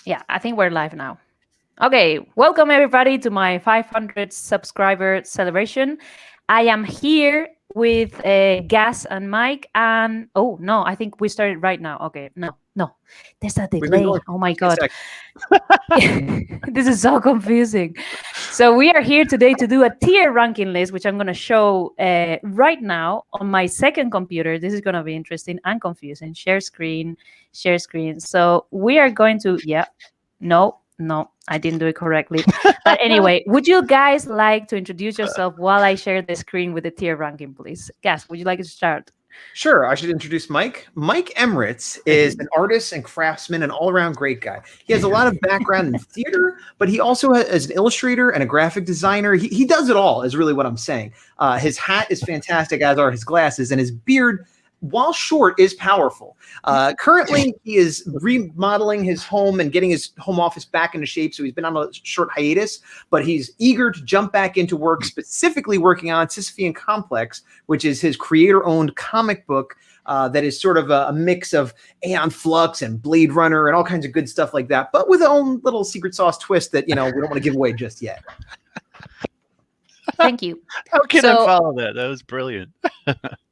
Yeah, I think we're live now. Okay, welcome everybody to my 500 subscriber celebration. I am here with Gas and Mike, and oh no, I think we started right now. Okay, no, there's a We've been delay. going Oh my 15 god, seconds. this is so confusing. So we are here today to do a tier ranking list, which I'm going to show right now on my second computer. This is going to be interesting and confusing. Share screen, share screen. So we are going to, yeah, no, I didn't do it correctly. But anyway, would you guys like to introduce yourself while I share the screen with the tier ranking, please? Gas, would you like to start? Sure, I should introduce Mike. Mike Emritz is an artist and craftsman, an all-around great guy. He has a lot of background in theater, but he also is an illustrator and a graphic designer. He does it all, is really what I'm saying. His hat is fantastic, as are his glasses, and his beard, while short, is powerful. Currently, he is remodeling his home and getting his home office back into shape, so he's been on a short hiatus, but he's eager to jump back into work, specifically working on Sisyphean Complex, which is his creator-owned comic book that is sort of a mix of Aeon Flux and Blade Runner and all kinds of good stuff like that, but with a own little secret sauce twist that, we don't want to give away just yet. Thank you. How can I follow that? That was brilliant.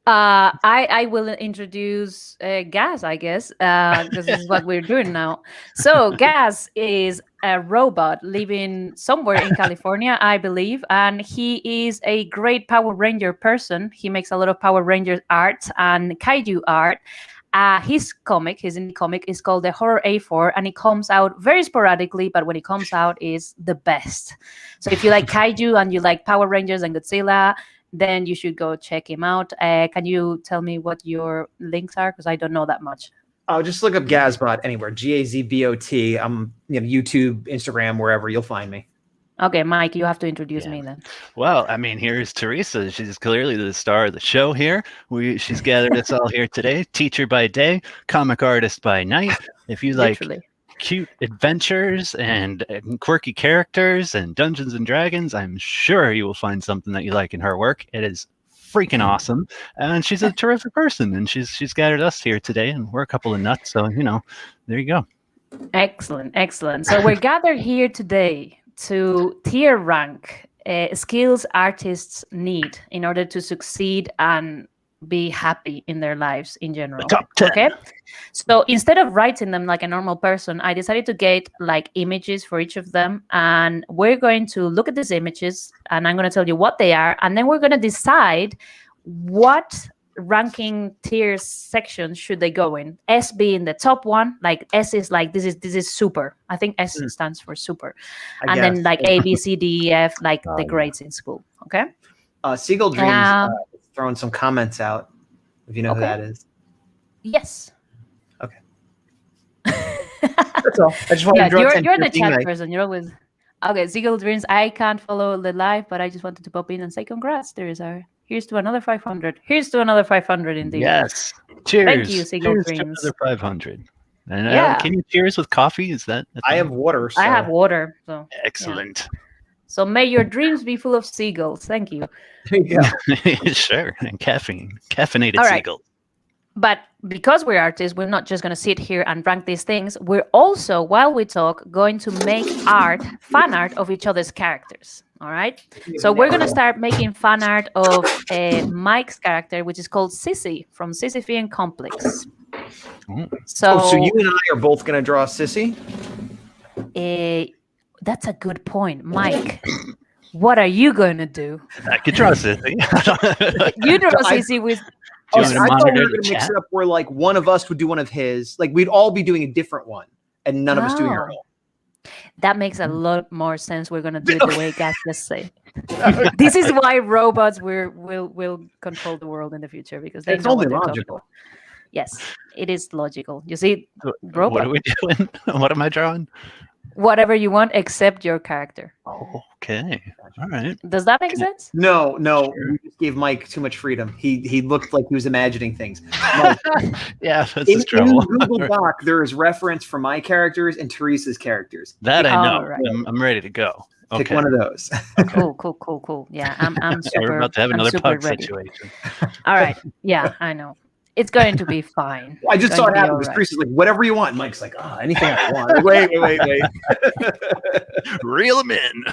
I will introduce Gas, I guess, because this is what we're doing now. So Gas is a robot living somewhere in California, I believe, and he is a great Power Ranger person. He makes a lot of Power Ranger art and kaiju art. His indie comic is called The Horror A4, and it comes out very sporadically, but when it comes out, is the best. So if you like kaiju and you like Power Rangers and Godzilla, then you should go check him out. Can you tell me what your links are? Because I don't know that much. Oh, just look up Gazbot anywhere. Gazbot. YouTube, Instagram, wherever, you'll find me. Okay, Mike, you have to introduce me then. Well, I mean, here's Teresa. She's clearly the star of the show here. She's gathered us all here today. Teacher by day, comic artist by night. If you like cute adventures and quirky characters and Dungeons and Dragons, I'm sure you will find something that you like in her work. It is freaking awesome, and she's a terrific person, and she's gathered us here today, and we're a couple of nuts, so there you go. Excellent. So we're gathered here today to tier rank skills artists need in order to succeed and be happy in their lives in general. The top 10. Okay, so instead of writing them like a normal person, I decided to get like images for each of them, and we're going to look at these images, and I'm going to tell you what they are, and then we're going to decide what ranking tiers section should they go in. S being the top one, like S is like this is super. I think S stands for super, and then like A, B, C, D, E, F, like the grades in school. Okay. Seagull Dreams throwing some comments out. If you know who that is. Yes. Okay. That's all. I just wanted to draw you're the chat person. You're always okay. Seagull Dreams. I can't follow the live, but I just wanted to pop in and say congrats, Teresa. Here's to another 500. Here's to another 500 indeed. Yes. Cheers. Thank you, Seagull Cheers Dreams. To another 500. And can you cheers with coffee? Is that? I have water. So. I have water. So excellent. Yeah. So may your dreams be full of seagulls. Thank you. There you go. Sure. And caffeinated all right. seagulls. But because we're artists, we're not just going to sit here and rank these things. We're also, while we talk, going to make fan art of each other's characters. All right. So we're going to start making fan art of Mike's character, which is called Sissy from Sisyphean Complex. So you and I are both going to draw Sissy? That's a good point, Mike. What are you going to do? I could draw Sissy. You draw Sissy with. I thought we were going to mix it up where like one of us would do one of his. Like we'd all be doing a different one, and none of us doing our own. That makes a lot more sense. We're going to do it the way Gas just said. This is why robots will control the world in the future, because they know what they're logical. Yes, it is logical. You see, robot. What are we doing? What am I drawing? Whatever you want, except your character. Okay. All right. Does that make sense? No. Sure. You just gave Mike too much freedom. He looked like he was imagining things. Yeah, that's in trouble. Google Doc, there is reference for my characters and Teresa's characters. That I know. Right. I'm ready to go. Pick one of those. Cool. Yeah, I'm super. We're about to have another pug ready. situation. All right. Yeah, I know. It's going to be fine. I just saw it happen. Right. Teresa's like, whatever you want. Mike's like, anything I want. Like, wait. Reel them in.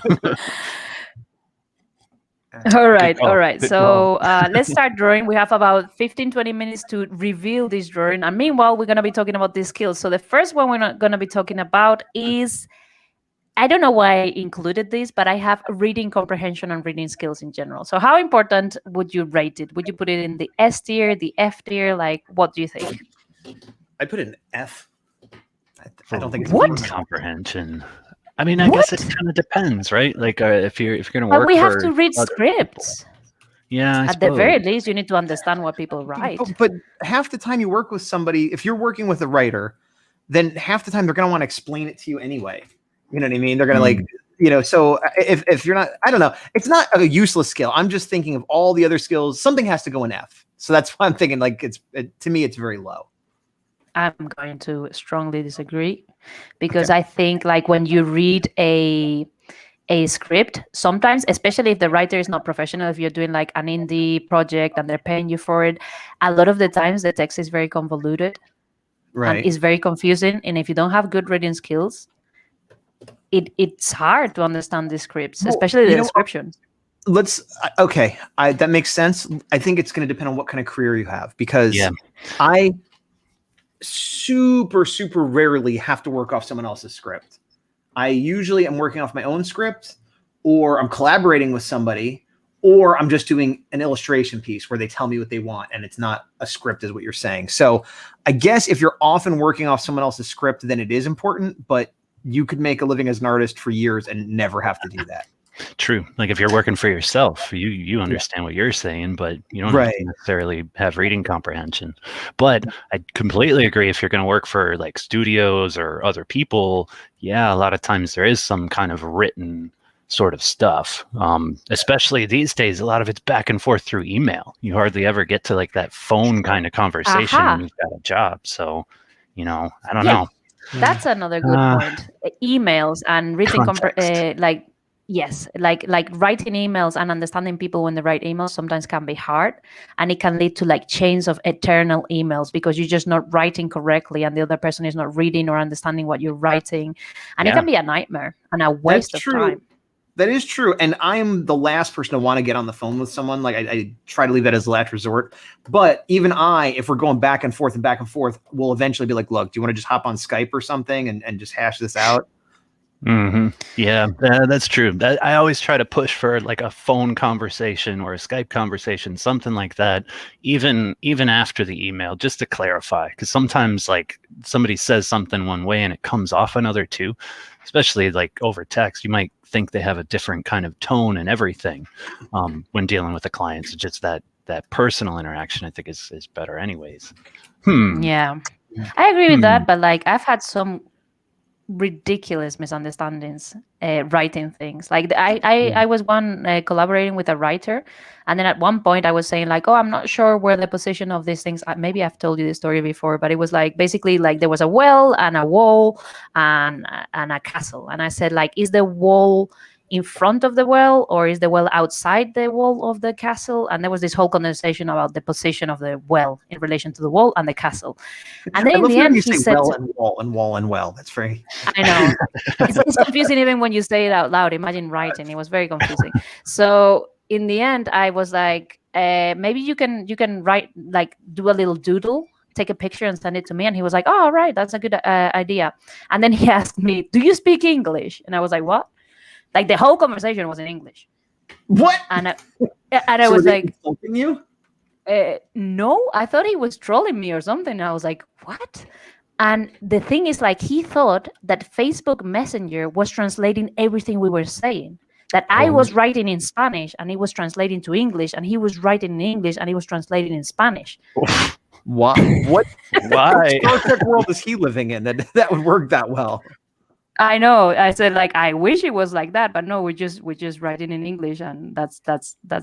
All right. So let's start drawing. We have about 15-20 minutes to reveal this drawing. And meanwhile, we're going to be talking about these skills. So the first one we're not going to be talking about is, I don't know why I included this, but I have reading comprehension and reading skills in general. So how important would you rate it? Would you put it in the S tier, the F tier? Like, what do you think? I put it in F. I don't think it's what comprehension. I mean, I guess it kind of depends, right? Like, if you're going to work, but we have to read scripts. Yeah, at the very least, you need to understand what people write. But half the time you work with somebody, if you're working with a writer, then half the time they're going to want to explain it to you anyway. You know what I mean? They're going to so if you're not, I don't know, it's not a useless skill. I'm just thinking of all the other skills. Something has to go in F. So that's why I'm thinking to me, it's very low. I'm going to strongly disagree because I think like when you read a script, sometimes, especially if the writer is not professional, if you're doing like an indie project and they're paying you for it, a lot of the times the text is very convoluted. Right. And it's very confusing. And if you don't have good reading skills, it's hard to understand the scripts, especially the description. That makes sense. I think it's going to depend on what kind of career you have, because I super, super rarely have to work off someone else's script. I usually am working off my own script, or I'm collaborating with somebody, or I'm just doing an illustration piece where they tell me what they want and it's not a script, is what you're saying. So I guess if you're often working off someone else's script, then it is important, but you could make a living as an artist for years and never have to do that. True. Like if you're working for yourself, you understand what you're saying, but you don't necessarily have reading comprehension. But I completely agree. If you're going to work for like studios or other people, a lot of times there is some kind of written sort of stuff. Especially these days, a lot of it's back and forth through email. You hardly ever get to like that phone kind of conversation when you've got a job. So, I don't know. That's another good point. Emails and written like writing emails and understanding people when they write emails sometimes can be hard, and it can lead to like chains of eternal emails because you're just not writing correctly and the other person is not reading or understanding what you're writing, and it can be a nightmare and a waste of time. That is true. And I'm the last person to want to get on the phone with someone. Like I try to leave that as the last resort. But even if we're going back and forth, will eventually be like, look, do you want to just hop on Skype or something and just hash this out? Mm-hmm. Yeah, that's true. I always try to push for like a phone conversation or a Skype conversation, something like that, even after the email, just to clarify. Because sometimes like somebody says something one way and it comes off another too, especially like over text. You might think they have a different kind of tone and everything when dealing with the clients. It's just that personal interaction, I think, is better anyways. Yeah, I agree with that. But like I've had some ridiculous misunderstandings writing things. Like I was collaborating with a writer, and then at one point I was saying like, I'm not sure where the position of these things, maybe I've told you this story before, but it was like basically like there was a well and a wall and a castle, and I said like, is the wall in front of the well or is the well outside the wall of the castle? And there was this whole conversation about the position of the well in relation to the wall and the castle. And then in the end, he said, well and wall and wall and well. That's very. I know it's confusing even when you say it out loud. Imagine writing; it was very confusing. So in the end, I was like, maybe you can write, like do a little doodle, take a picture and send it to me. And he was like, oh, right, that's a good idea. And then he asked me, do you speak English? And I was like, what? Like the whole conversation was in English. What? And I was like, insulting you? No, I thought he was trolling me or something. And I was like, what? And the thing is, like, he thought that Facebook Messenger was translating everything we were saying. That I was writing in Spanish and he was translating to English, and he was writing in English and he was translating in Spanish. Why? What? Why? Star Trek world is he living in that would work that well? I know. I said like, I wish it was like that, but no, we're just writing in English, and that's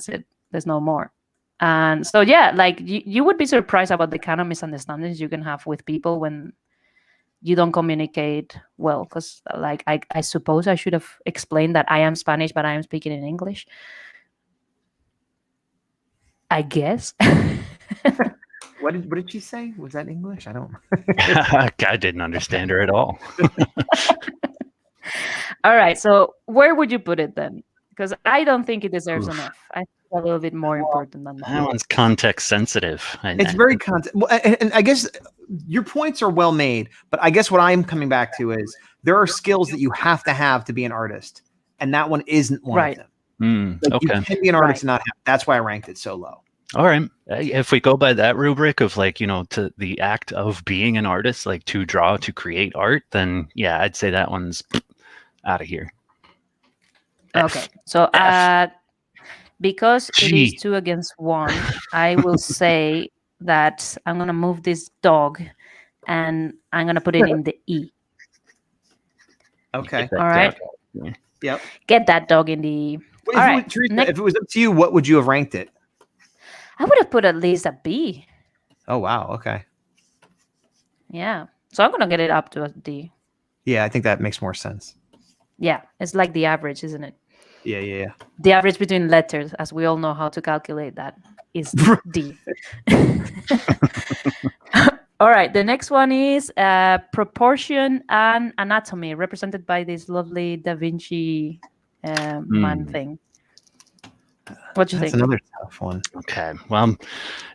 it. There's no more. And so like you would be surprised about the kind of misunderstandings you can have with people when you don't communicate well. Because like I suppose I should have explained that I am Spanish, but I am speaking in English, I guess. What did she say? Was that English? I don't. I didn't understand her at all. All right. So where would you put it then? Because I don't think it deserves Oof. enough. I think it's a little bit more important than that. That one's context sensitive. It's very context. Well, and I guess your points are well made, but I guess what I'm coming back to is there are skills that you have to be an artist, and that one isn't one of them. Like, okay. You can be an artist and not have. That's why I ranked it so low. All right. If we go by that rubric of like, to the act of being an artist, like to draw, to create art, then yeah, I'd say that one's out of here. Okay. So because it is 2 against 1, I will say that I'm going to move this dog and I'm going to put it in the E. Okay. All right. Yep. Get that dog in the E. All right. Teresa, if it was up to you, what would you have ranked it? I would have put at least a B. Oh, wow. Okay. Yeah. So I'm going to get it up to a D. Yeah, I think that makes more sense. Yeah. It's like the average, isn't it? Yeah. The average between letters, as we all know how to calculate that, is D. All right. The next one is proportion and anatomy, represented by this lovely Da Vinci man thing. What do you think? That's another tough one. Okay. Well,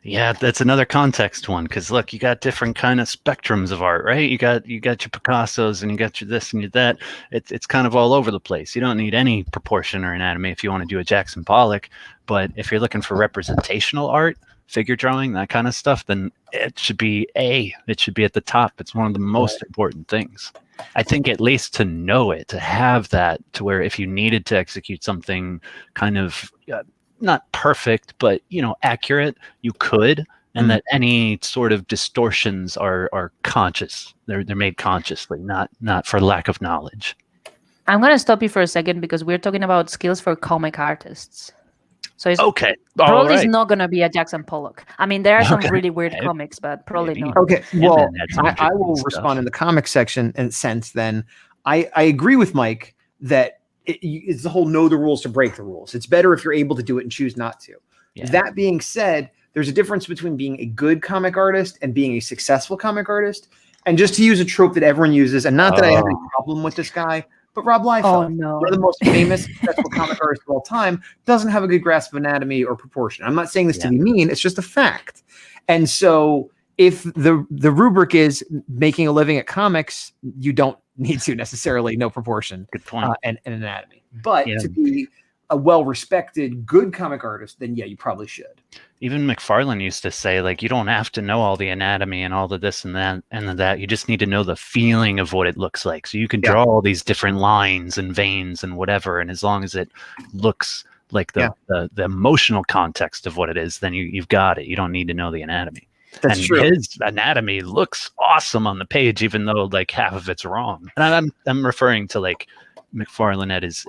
yeah, that's another context one because look, you got different kind of spectrums of art, right? You got your Picassos and you got your this and your that. It's kind of all over the place. You don't need any proportion or anatomy if you want to do a Jackson Pollock. But if you're looking for representational art, figure drawing, that kind of stuff, then it should be A. It should be at the top. It's one of the most important things. I think at least to know it, to have that, to where if you needed to execute something kind of not perfect, but accurate, you could, and that any sort of distortions are conscious. They're made consciously, not for lack of knowledge. I'm gonna stop you for a second because we're talking about skills for comic artists. So it's okay. Probably it's not gonna be a Jackson Pollock. I mean, there are some really weird comics, but probably not. Okay, well, I will respond in the comic section in a sense. Then I agree with Mike that it's the whole know the rules to break the rules. It's better if you're able to do it and choose not to. Yeah. That being said, there's a difference between being a good comic artist and being a successful comic artist. And just to use a trope that everyone uses, and not that I have any problem with this guy, but Rob Liefeld, one of the most famous successful comic artists of all time, doesn't have a good grasp of anatomy or proportion. I'm not saying this to be mean. It's just a fact. And so if the rubric is making a living at comics, you don't need to necessarily know proportion. Good point. And anatomy. But to be a well-respected, good comic artist, then yeah, you probably should. Even McFarlane used to say, like, you don't have to know all the anatomy and all the this and that and that. You just need to know the feeling of what it looks like. So you can draw all these different lines and veins and whatever. And as long as it looks like the emotional context of what it is, then you've got it. You don't need to know the anatomy. That's and true. His anatomy looks awesome on the page, even though like half of it's wrong. And I'm referring to like McFarlane at his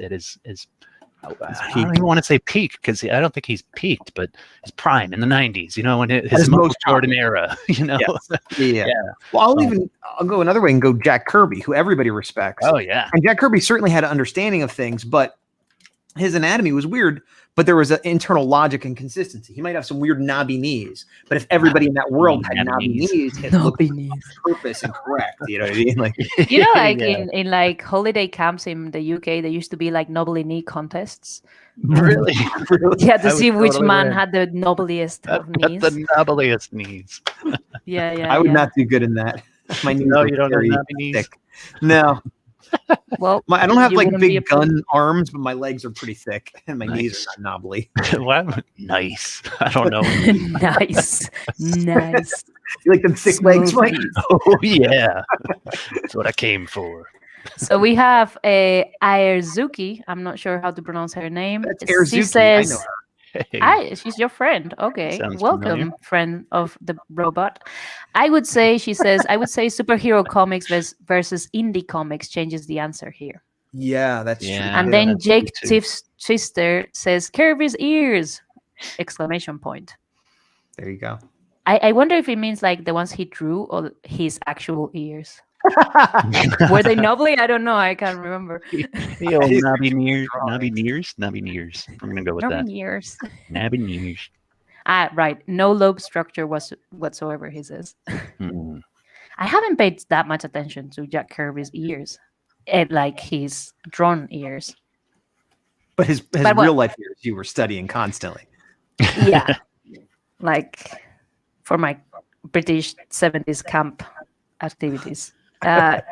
I don't even want to say peak because I don't think he's peaked, but his prime in the 90s, when his most Jordan era, Yes. Yeah. Well, I'll go another way and go Jack Kirby, who everybody respects. Oh yeah. And Jack Kirby certainly had an understanding of things, but his anatomy was weird, but there was an internal logic and consistency. He might have some weird knobby knees, but if everybody in that world had knobby knees, it looked purpose and correct. You know what I mean? Like, like in like holiday camps in the UK, there used to be like knobbly knee contests. Really? Yeah, to see which man had the knobbliest of knees. The knobbliest knees. Yeah. I would not do good in that. My knees you don't have knobby knees. Thick. No. Well, I don't have like big gun arms, but my legs are pretty thick and my knees are not knobbly. What? Nice. I don't know. Nice. You like them thick legs, Mike? Oh yeah, that's what I came for. So we have a Airzuki. I'm not sure how to pronounce her name. That's Airzuki. She says, I know her. Hey. She's your friend. Okay. Sounds Welcome, familiar. friend of the robot. I would say superhero comics versus indie comics changes the answer here. Yeah, that's true. And then Jake Twister says, Kirby's ears! Exclamation point. There you go. I wonder if it means like the ones he drew or his actual ears. Were they knobbly? I don't know. I can't remember. The old knobby nears. I'm gonna go with that. Ears. Knobby nears. Right. No lobe structure whatsoever, he says. Mm. I haven't paid that much attention to Jack Kirby's ears, like his drawn ears. But his But real life ears you were studying constantly. Yeah, like for my British 70s camp activities. I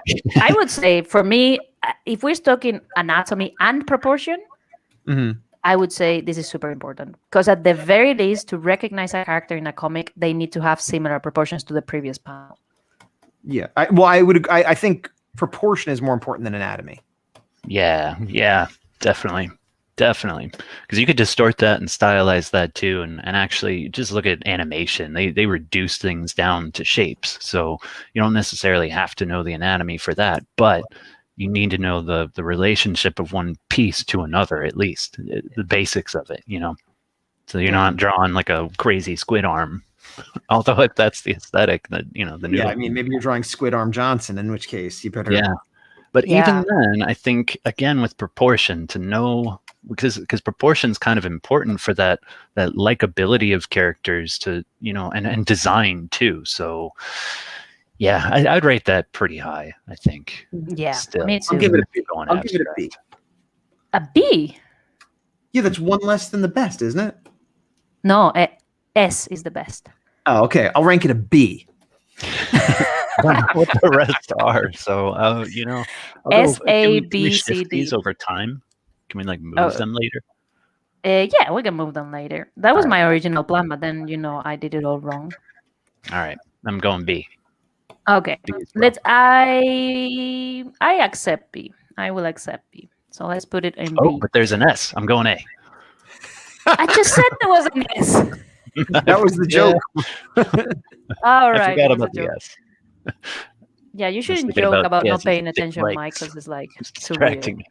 would say for me, if we're talking anatomy and proportion, I would say this is super important because at the very least, to recognize a character in a comic, they need to have similar proportions to the previous panel. Yeah. I think proportion is more important than anatomy. Yeah, definitely. Because you could distort that and stylize that too, and actually just look at animation. They reduce things down to shapes, so you don't necessarily have to know the anatomy for that, but you need to know the relationship of one piece to another, at least the basics of it, so you're not drawing like a crazy squid arm. Although if that's the aesthetic that the new. Yeah, I mean, maybe you're drawing Squid Arm Johnson, in which case you better. Yeah, but even then, I think again with proportion to know, because proportion is kind of important for that likability of characters to and design too. So yeah, I'd rate that pretty high. I think. Yeah, still. me too. I'll give it a B. I'll give it a B. A B? Yeah, that's one less than the best, isn't it? No, S is the best. Oh, okay. I'll rank it a B. What the rest are. So, I'll S, go, A, can we B, shift C, D. these over time? Can we move them later? Yeah, we can move them later. That was my original plan, but then, I did it all wrong. All right. I'm going B. Okay. B as well. I accept B. I will accept B. So let's put it in B. Oh, but there's an S. I'm going A. I just said there was an S. That was the joke. All right. I forgot about the S. Yeah, you shouldn't thinking joke about yes, not paying these thick attention, legs. Mike, because it's like Distracting me.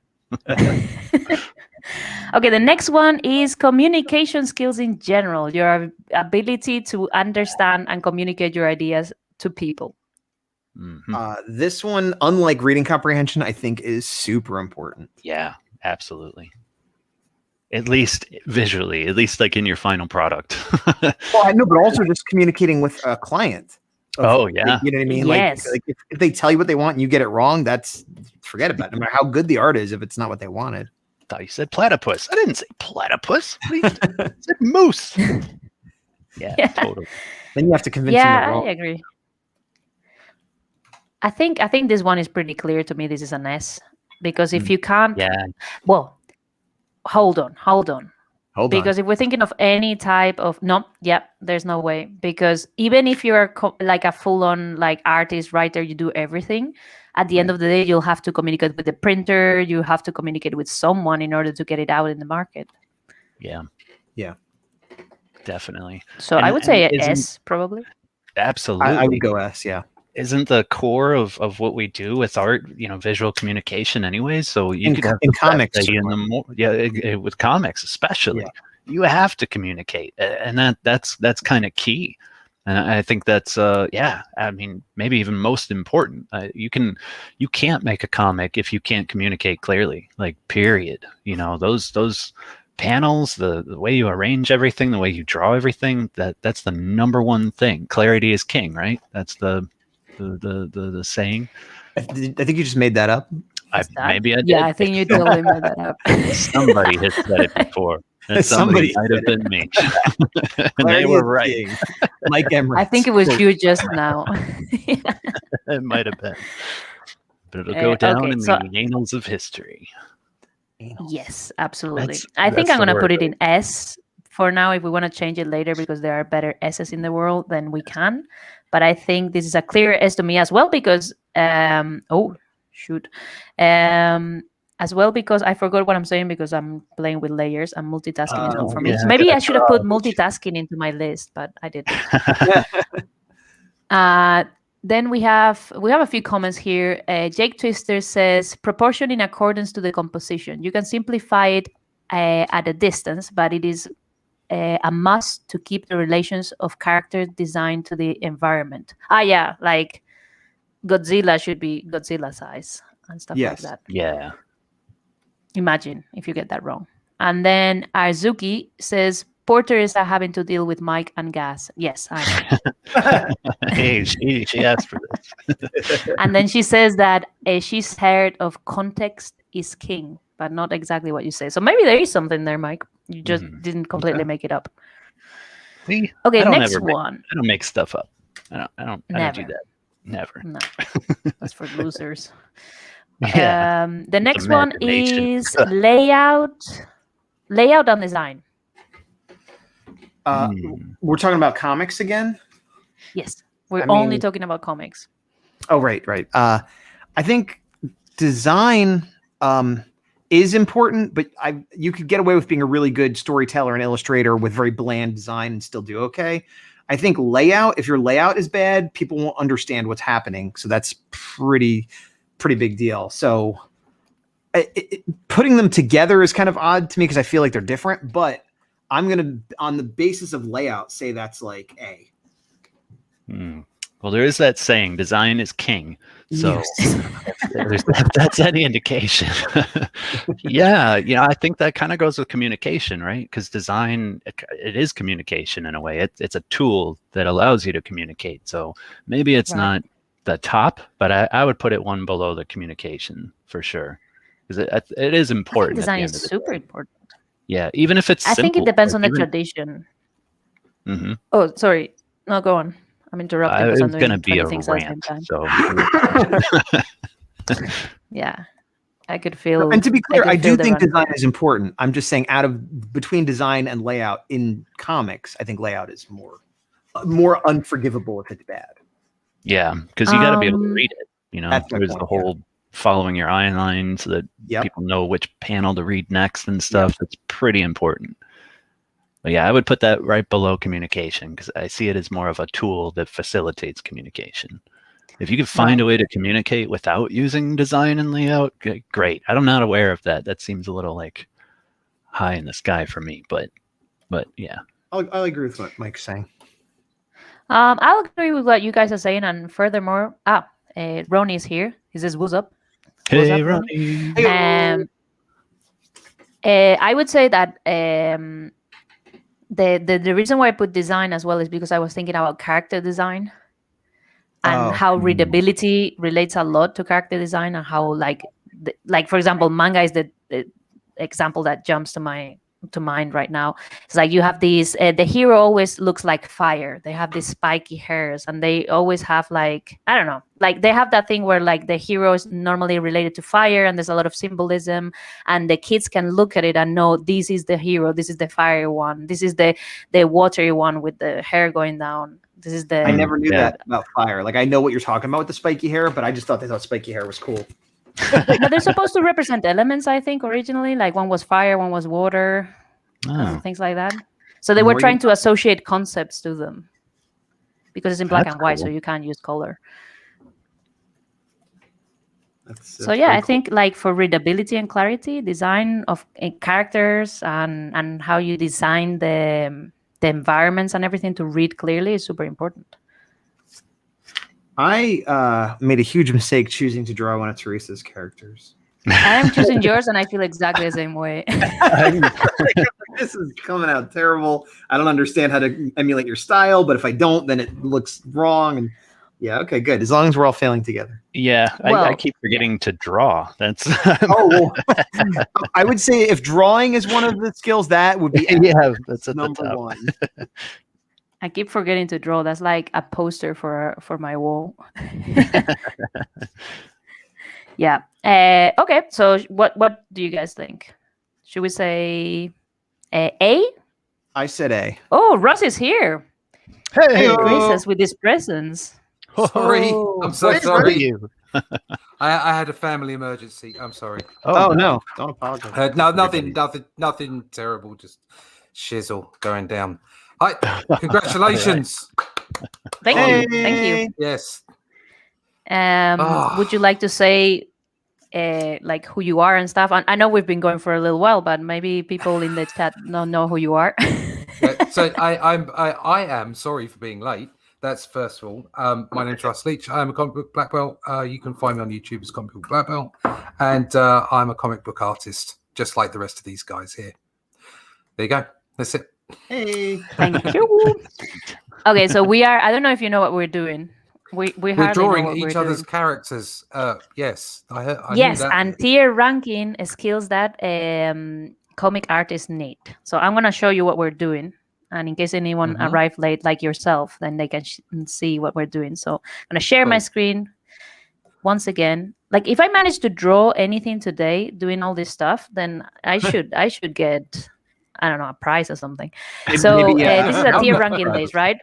Okay, the next one is communication skills in general, your ability to understand and communicate your ideas to people. Mhm. This one, unlike reading comprehension, I think is super important. Yeah, absolutely. At least visually, at least like in your final product. Well, I know, but also just communicating with a client. Oh, yeah. You know what I mean? Yes. Like if they tell you what they want and you get it wrong, forget about it. No matter how good the art is, if it's not what they wanted. I thought you said platypus. I didn't say platypus. I said moose. Yeah, totally. Then you have to convince them. Yeah, I agree. I think this one is pretty clear to me. This is an S because if you can't, well, hold on. Because if we're thinking of any type of there's no way. Because even if you're like a full-on like artist, writer, you do everything. At the end of the day, you'll have to communicate with the printer. You have to communicate with someone in order to get it out in the market. Yeah, definitely. So I would say S probably. Absolutely, I would go S. Yeah. Isn't the core of what we do with art, visual communication anyways? So you could have in comics, with comics especially, you have to communicate, and that's kind of key. And I think that's I mean, maybe even most important. You can't make a comic if you can't communicate clearly, like period. Those panels, the way you arrange everything, the way you draw everything, that's the number one thing. Clarity is king, right? That's the saying. I think you just made that up. Maybe I did. Yeah, I think you totally made that up. Somebody has said it before. And somebody might have been me. And they were right. Mike Emmerich. I think it was you just now. It might have been. But it'll go down in the annals of history. Yes, absolutely. I think I'm going to put it in S for now. If we want to change it later because there are better S's in the world, then we can. But I think this is a clear S to me as well because, as well because I forgot what I'm saying because I'm playing with layers and multitasking is not for me. So maybe I should have put multitasking into my list, but I didn't. Then we have a few comments here. Jake Twister says, proportion in accordance to the composition. You can simplify it at a distance, but it is a must to keep the relations of character design to the environment. Like Godzilla should be Godzilla size and stuff like that. Yeah. Imagine if you get that wrong. And then Arzuki says poor Teresa having to deal with Mike and Gas. Yes, I know. Hey, she asked for this. And then she says that she's heard of context is king, but not exactly what you say. So maybe there is something there, Mike. You just didn't completely make it up. See, Okay, next one. I don't make stuff up. I don't do that. Never. No, that's for losers. Yeah. The next one is layout and design. We're talking about comics again? Yes, we're only talking about comics. Oh, right. I think design is important, but you could get away with being a really good storyteller and illustrator with very bland design and still do okay. I think layout, if your layout is bad, people won't understand what's happening. So that's pretty big deal. So putting them together is kind of odd to me because I feel like they're different, but I'm going to, on the basis of layout, say that's like A. Well, there is that saying, design is king. So that's any indication. Yeah, I think that kind of goes with communication, right? Because design, it is communication in a way. It's a tool that allows you to communicate. So maybe it's not the top, but I would put it one below the communication for sure. Because it is important. Design is super important. Yeah, even if it's simple. I think it depends on the tradition. Mm-hmm. Oh, sorry. No, go on. I'm interrupting. It's going to be a rant. So. Yeah, I could feel. And to be clear, I do think design is important. I'm just saying, between design and layout in comics, I think layout is more unforgivable if it's bad. Yeah, because you got to be able to read it. There's the whole following your eye line so that people know which panel to read next and stuff. It's pretty important. But yeah, I would put that right below communication because I see it as more of a tool that facilitates communication. If you could find a way to communicate without using design and layout, great. I'm not aware of that. That seems a little like high in the sky for me, but yeah. I'll agree with what Mike's saying. I'll agree with what you guys are saying, and furthermore, Ronnie's here. He says, "What's up?" Hey, Ronnie. I would say that the reason why I put design as well is because I was thinking about character design and how readability relates a lot to character design, and how like for example, manga is the example that jumps to mind right now. It's like you have these the hero always looks like fire. They have these spiky hairs, and they always have like, I don't know, like they have that thing where like the hero is normally related to fire, and there's a lot of symbolism, and the kids can look at it and know this is the hero, this is the fiery one, this is the watery one with the hair going down, this is the. I never knew that about fire. Like I know what you're talking about with the spiky hair, but I just thought they thought spiky hair was cool. But they're supposed to represent elements, I think, originally. Like one was fire, one was water, things like that. So they were trying to associate concepts to them because it's in black and white, so you can't use color. So yeah, I think like for readability and clarity, design of characters and how you design the environments and everything to read clearly is super important. I made a huge mistake choosing to draw one of Teresa's characters. I'm choosing yours, and I feel exactly the same way. This is coming out terrible. I don't understand how to emulate your style, but if I don't, then it looks wrong. And yeah, okay, good. As long as we're all failing together. Yeah, I keep forgetting to draw. That's I would say if drawing is one of the skills, that would be that's number one. I keep forgetting to draw. That's like a poster for my wall. Yeah. Okay. So what do you guys think? Should we say A? I said A. Oh, Russ is here. Hey, Grace with his presence. Sorry, I'm so sorry. You? I had a family emergency. I'm sorry. Oh no, don't apologize. No, nothing terrible. Just shizzle going down. Hi, congratulations. Thank you. Yes. Would you like to say like who you are and stuff? I know we've been going for a little while, but maybe people in the chat don't know who you are. So I am sorry for being late. That's first of all. My name's Russ Leach. I'm a comic book black belt. You can find me on YouTube as comic book black belt, and I'm a comic book artist, just like the rest of these guys here. There you go. That's it. Hey. Thank you. Okay, so we are. I don't know if you know what we're doing. We We're hardly know drawing what each we're other's doing. characters. Yes, I knew Yes, that. and tier ranking skills that comic artists need. So I'm gonna show you what we're doing, and in case anyone Mhm. arrived late, like yourself, then they can see what we're doing. So I'm gonna share my Cool. screen once again. Like if I manage to draw anything today, doing all this stuff, then I should get, I don't know, a prize or something. So Maybe, this is a how tier much ranking prize? list, right?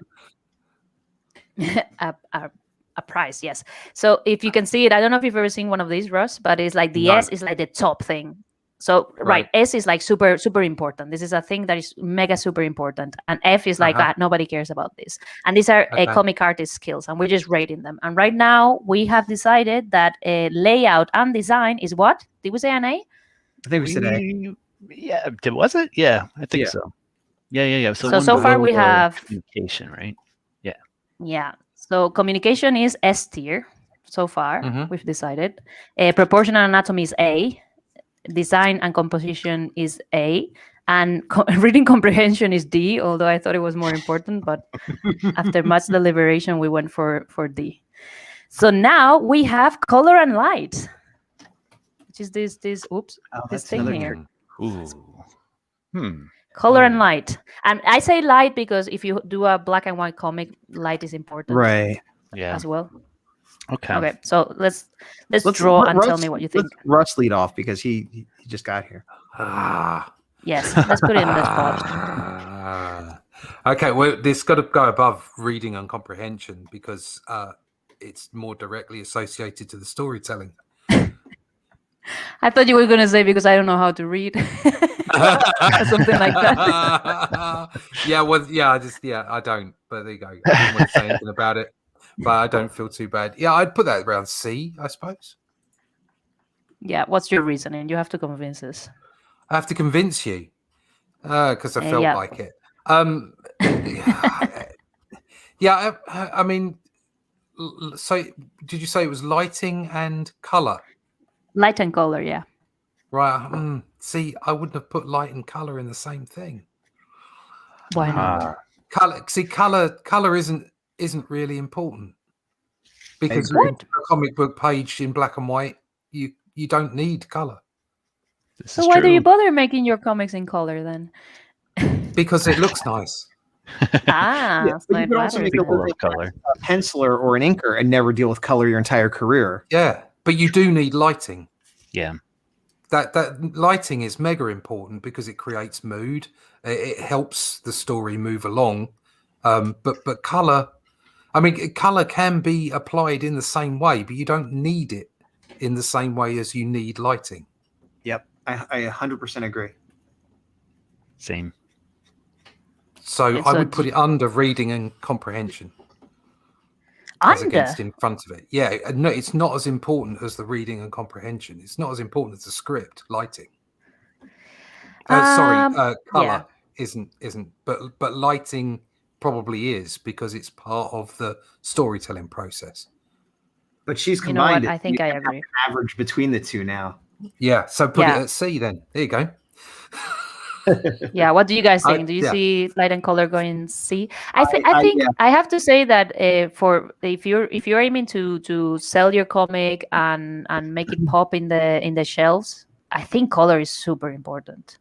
a price, yes. So if you can see it, I don't know if you've ever seen one of these, Russ, but it's like the No. S is like the top thing. So right, S is like super important. This is a thing that is mega super important, and F is like nobody cares about this. And these are comic artist skills, and we're just rating them. And right now we have decided that layout and design is what? Did we say an A? I think we said A. Yeah, was it? Yeah, I think so. Yeah. So far we have communication, right? Yeah. So communication is S tier so far. We've decided. Proportional anatomy is A. Design and composition is A. And reading comprehension is D, although I thought it was more important. But after much deliberation, we went for D. So now we have color and light, which is this this thing here. Color and light. And I say light because if you do a black and white comic, light is important. Right. Yeah. As well. Okay. So let's draw and tell me what you think. Let's Russ lead off because he just got here. Yes, let's put it in the spot. Okay, well, this got to go above reading and comprehension because it's more directly associated to the storytelling. I thought you were going to say because I don't know how to read. Something like that. I don't. But there you go. I didn't want to say anything about it, but I don't feel too bad. Yeah, I'd put that around C, I suppose. Yeah, what's your reasoning? You have to convince us. I have to convince you because I felt like it. I mean, so did you say it was lighting and color? Light and color, yeah. Right. See, I wouldn't have put light and color in the same thing. Why not? Color. See, color isn't really important because a comic book page in black and white, you don't need color. So why do you bother making your comics in color then? Because it looks nice. But you could also make a penciler or an inker and never deal with color your entire career. Yeah, but you do need lighting. Yeah. That lighting is mega important because it creates mood. It helps the story move along. But color, I mean, color can be applied in the same way, but you don't need it in the same way as you need lighting. Yep, I 100% agree. Same. So I would put it under reading and comprehension. As against in front of it. Yeah, no, it's not as important as the reading and comprehension. It's not as important as the script, lighting. Color isn't, but lighting probably is because it's part of the storytelling process. But she's combined. You know what? I think I agree. Average between the two now. Yeah, so put it at C then. There you go. Yeah, what do you guys think? Do you see light and color going C? I think I have to say that for if you're aiming to sell your comic and make it pop in the shelves, I think color is super important.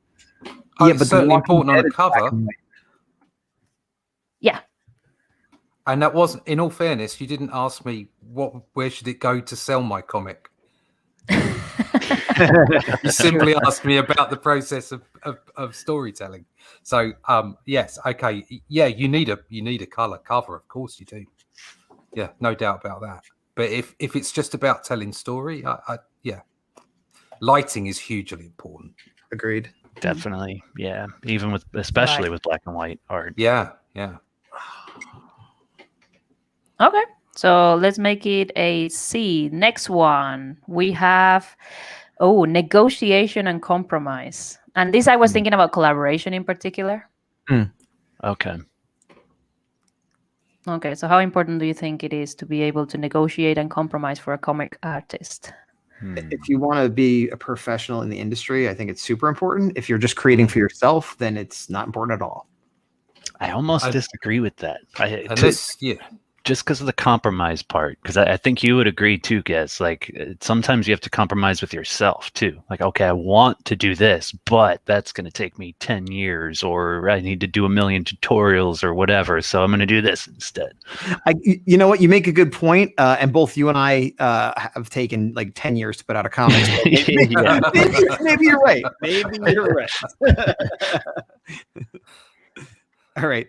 Yeah, but certainly important on a cover. Yeah. And that wasn't, in all fairness, you didn't ask me where should it go to sell my comic. You simply asked me about the process of storytelling. So yes, okay, yeah, you need a color cover, of course you do. Yeah, no doubt about that. But if it's just about telling story, yeah, lighting is hugely important. Agreed. Definitely, yeah. Even especially with black and white art. Yeah. Okay. So let's make it a C. Next one, we have negotiation and compromise. And this I was thinking about collaboration in particular. Okay. Okay, so how important do you think it is to be able to negotiate and compromise for a comic artist? If you want to be a professional in the industry, I think it's super important. If you're just creating for yourself, then it's not important at all. I almost disagree with that. Just because of the compromise part, because I think you would agree too, Guess. Like sometimes you have to compromise with yourself too. Like, okay, I want to do this, but that's going to take me 10 years, or I need to do 1 million tutorials or whatever. So I'm going to do this instead. You know what? You make a good point, and both you and I have taken like 10 years to put out a comic. So maybe you're right. Maybe you're right. All right,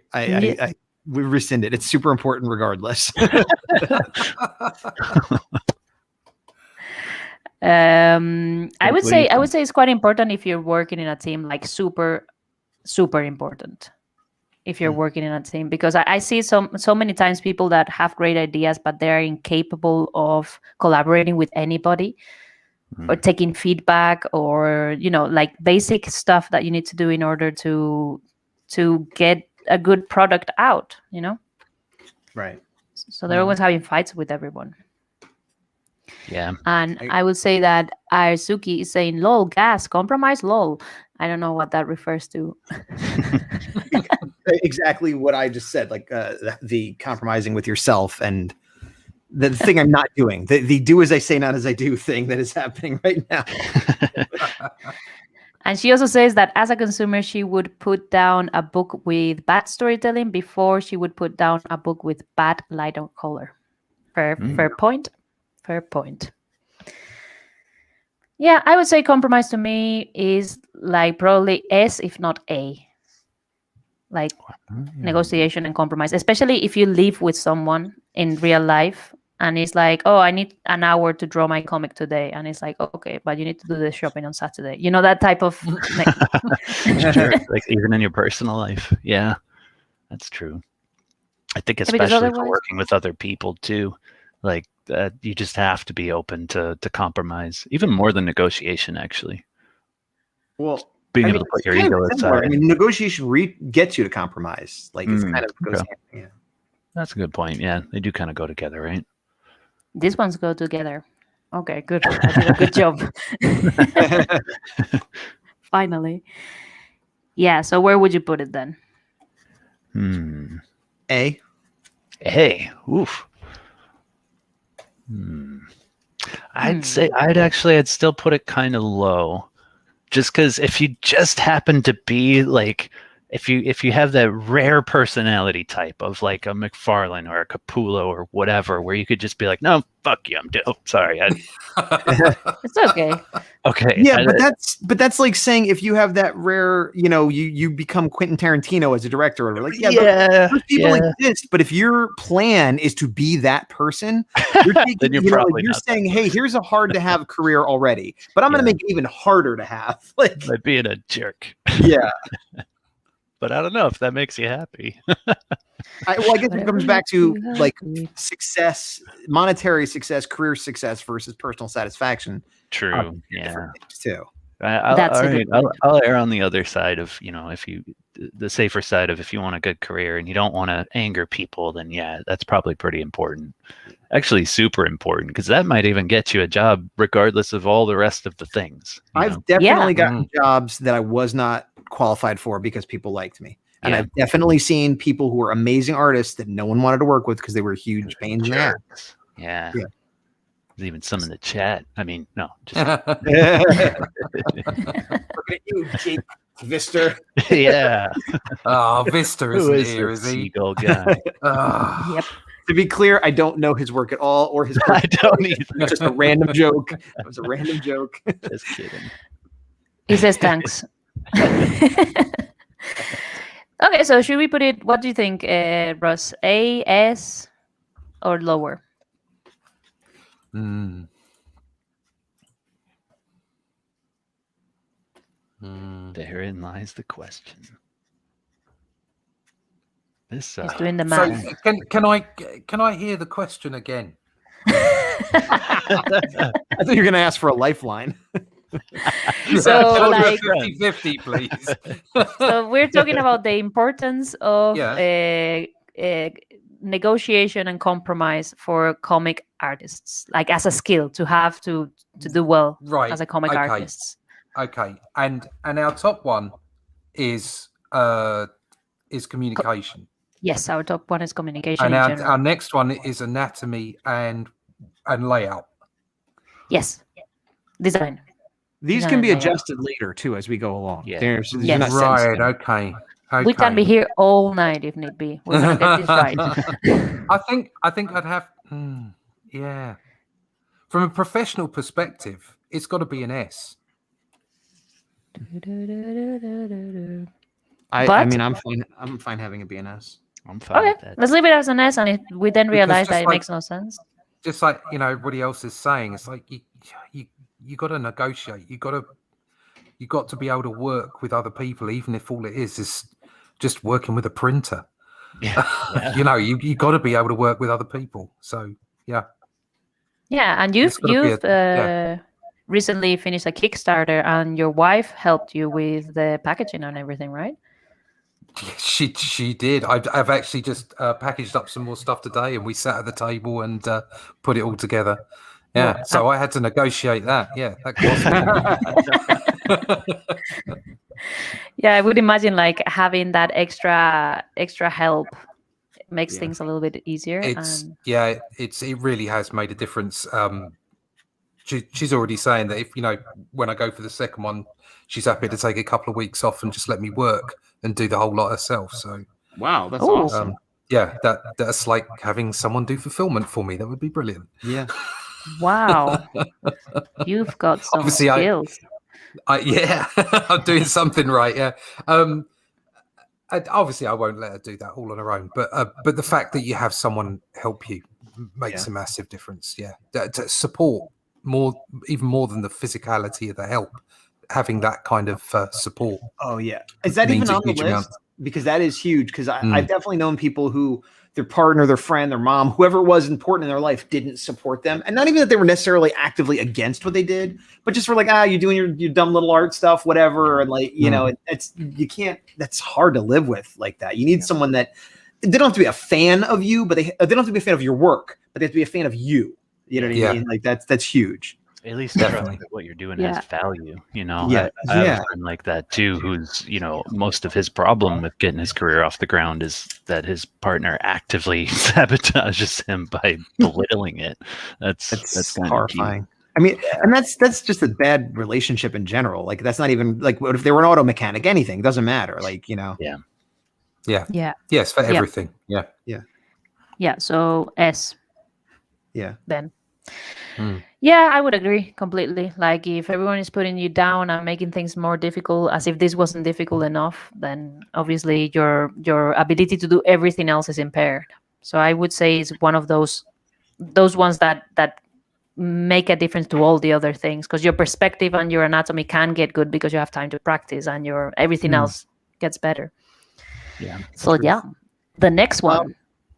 we rescind it. It's super important regardless. I would say it's quite important if you're working in a team, like super important if you're working in a team, because I see so many times people that have great ideas, but they're incapable of collaborating with anybody or taking feedback, or, you know, like basic stuff that you need to do in order to get a good product out, you know? Right. So they're always having fights with everyone. Yeah. And I would say that Ayasuki is saying, lol, gas, compromise, lol. I don't know what that refers to. Exactly what I just said, like the compromising with yourself and the thing I'm not doing, the do as I say, not as I do thing that is happening right now. And she also says that as a consumer, she would put down a book with bad storytelling before she would put down a book with bad light on color. Fair point. Fair point. Yeah, I would say compromise to me is like probably S, if not A. Like negotiation and compromise, especially if you live with someone in real life and it's like, oh, I need an hour to draw my comic today. And it's like, okay, but you need to do the shopping on Saturday. You know, that type of... Sure. Like even in your personal life. Yeah, that's true. I think especially for working with other people too, like you just have to be open to compromise, even more than negotiation, actually. Well, being able to put your ego aside. I mean, negotiation gets you to compromise. Like it's kind of goes hand in hand. That's a good point. Yeah, they do kind of go together, right? These ones go together. Okay, good. I did a good job. Finally. Yeah, so where would you put it then? A. Oof. I'd say I'd still put it kind of low. Just because if you just happen to be like, if you have that rare personality type of like a McFarlane or a Capullo or whatever, where you could just be like, no, fuck you, sorry. It's okay. Okay. Yeah, but that's like saying if you have that rare, you know, you become Quentin Tarantino as a director, or like, those people exist. But if your plan is to be that person, you're taking, then you're saying, hey, here's a hard to have career already, but I'm going to make it even harder to have. Like by being a jerk. Yeah. But I don't know if that makes you happy. I guess it comes back to like success, monetary success, career success versus personal satisfaction. True. Yeah. Too. I'll err on the other side of, you know, the safer side of if you want a good career and you don't want to anger people, then yeah, that's probably pretty important. Actually, super important, because that might even get you a job regardless of all the rest of the things. I've definitely gotten jobs that I was not qualified for because people liked me. And I've definitely seen people who were amazing artists that no one wanted to work with because they were huge pains in the ass. Yeah. There's even some in the chat. I mean, no. Just... Look at you, Jake Vister. Yeah. Oh, Vister isn't here, is he? Seagull guy. Yep. To be clear, I don't know his work at all or his. I don't either. It's just a random joke. It was a random joke. Just kidding. He says thanks. Okay, so should we put it? What do you think, Russ? A, S, or lower? Therein lies the question. He's doing the math. So can I hear the question again? I thought you were going to ask for a lifeline. So like 50-50, please. So we're talking about the importance of negotiation and compromise for comic artists, like as a skill to have to do well as a comic artist. Okay, and our top one is is communication. Yes, our top one is communication And in our general. next one is anatomy and layout. Yes, design. These Design can and be layout. adjusted later too as we go along. Yeah. There's Yes. not set in Right. stone. Okay. We can be here all night if need be. We're gonna get this right. I think I'd have. Yeah. From a professional perspective, it's got to be an S. I mean, I'm fine having a BNS. I'm fine Okay, with that. let's leave it as an S, and if we then realize that it makes no sense. Just like everybody else is saying, it's like you got to negotiate. You got to be able to work with other people, even if all it is just working with a printer. Yeah. You got to be able to work with other people. So yeah. Yeah, and you've recently finished a Kickstarter, and your wife helped you with the packaging and everything, right? She did. I've actually just packaged up some more stuff today, and we sat at the table and put it all together. Yeah, Well, so I had to negotiate that. Yeah, that cost me. Yeah, I would imagine like having that extra help makes things a little bit easier. It really has made a difference. She's already saying that if when I go for the second one, she's happy to take a couple of weeks off and just let me work and do the whole lot herself. So wow, that's awesome. That's like having someone do fulfillment for me. That would be brilliant. Yeah. Wow, you've got some Obviously, skills. I'm doing something right. Yeah. Obviously, I won't let her do that all on her own. But the fact that you have someone help you makes a massive difference. Yeah, to support even more than the physicality of the help. Having that kind of support. Oh yeah, is that even on the list? Because that is huge. Because I've definitely known people who their partner, their friend, their mom, whoever it was important in their life, didn't support them, and not even that they were necessarily actively against what they did, but just for like, you're doing your dumb little art stuff, whatever, and like you can't. That's hard to live with like that. You need someone that they don't have to be a fan of you, but they don't have to be a fan of your work, but they have to be a fan of you. You know what I mean? Like that's huge. At least definitely what you're doing has value, I have a friend like that too, who's most of his problem with getting his career off the ground is that his partner actively sabotages him by belittling it. That's kind horrifying. Of I mean, and that's just a bad relationship in general. Like that's not even like what if they were an auto mechanic? Anything doesn't matter. Like Yeah. Yes, for everything. Yeah. So S. Yeah. Then. Yeah, I would agree completely. Like if everyone is putting you down and making things more difficult, as if this wasn't difficult enough, then obviously your ability to do everything else is impaired. So I would say it's one of those ones that make a difference to all the other things, because your perspective and your anatomy can get good because you have time to practice, and your everything else gets better. Yeah. So the next one.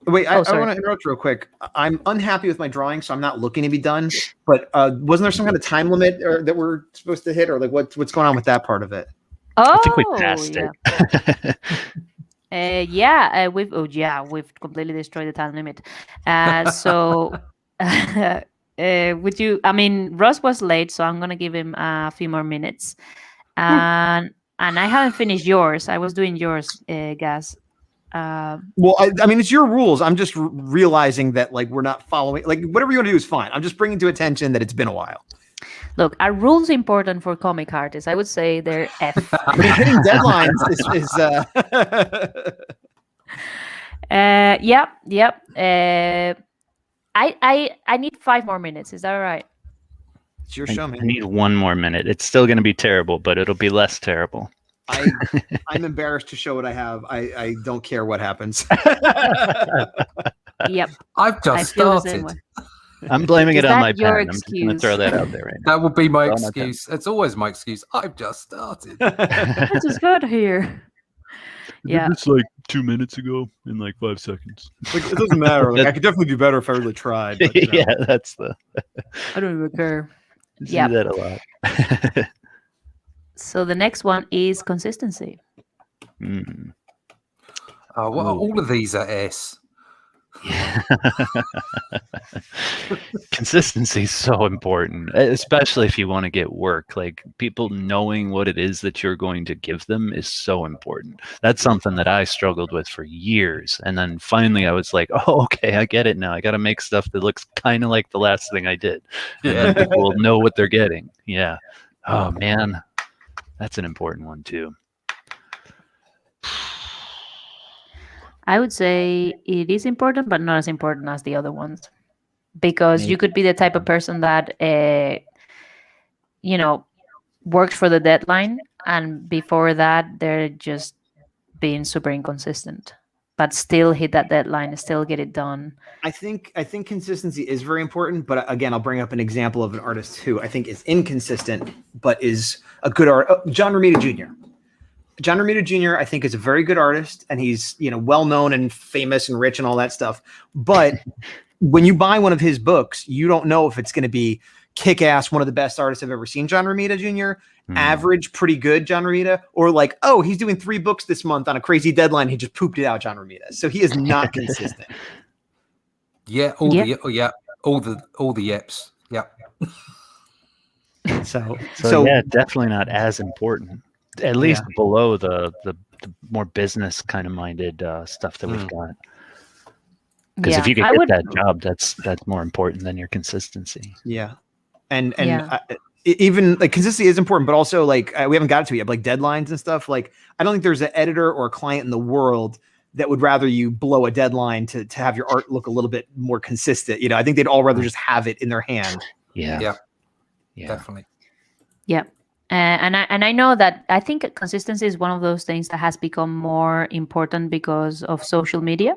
Wait, I want to interrupt real quick. I'm unhappy with my drawing, so I'm not looking to be done. But wasn't there some kind of time limit that we're supposed to hit, or like what's going on with that part of it? Oh, I think we passed it. We've completely destroyed the time limit. So would you? I mean, Ross was late, so I'm gonna give him a few more minutes. And I haven't finished yours. I was doing yours, Gaz. Well, I mean, it's your rules. I'm just realizing that like we're not following. Like whatever you want to do is fine. I'm just bringing to attention that it's been a while. Look, are rules important for comic artists? I would say they're F. But hitting deadlines is Yep. I need 5 more minutes. Is that all right? It's your show, man. I need 1 more minute. It's still going to be terrible, but it'll be less terrible. I'm embarrassed to show what I have. I don't care what happens. Yep. I've just started. I'm blaming it on my pen. I'm excuse? just going to throw that out there right now. That would be my excuse. It's always my excuse. I've just started. I just got here. Yeah. It's like 2 minutes ago in like 5 seconds. Like, it doesn't matter. Like, I could definitely do better if I really tried. But, yeah, that's the. I don't even care. Yeah, that a lot. So the next one is consistency. All of these are S. Yeah. Consistency is so important, especially if you want to get work. Like, people knowing what it is that you're going to give them is so important. That's something that I struggled with for years. And then finally I was like, oh, okay, I get it now. I got to make stuff that looks kind of like the last thing I did. And then people will know what they're getting. Yeah. Oh, man. That's an important one, too. I would say it is important, but not as important as the other ones. Because you could be the type of person that, works for the deadline, and before that, they're just being super inconsistent, but still hit that deadline, still get it done. I think consistency is very important, but again, I'll bring up an example of an artist who I think is inconsistent, but is a good John Romita Jr. John Romita Jr. I think is a very good artist, and he's well known and famous and rich and all that stuff. But when you buy one of his books, you don't know if it's going to be kick-ass, one of the best artists I've ever seen, John Romita Jr., average, pretty good John Romita, or like, oh, he's doing 3 books this month on a crazy deadline. He just pooped it out, John Romita. So he is not consistent. All the yeps. Yeah. So yeah, definitely not as important. At least below the more business kind of minded stuff that we've got. Because if you could get that job, that's more important than your consistency. Yeah, and even like consistency is important, but also like we haven't got to it yet. Like deadlines and stuff. Like I don't think there's an editor or a client in the world that would rather you blow a deadline to have your art look a little bit more consistent. I think they'd all rather just have it in their hand. Yeah, definitely. Yeah. And I know that I think consistency is one of those things that has become more important because of social media,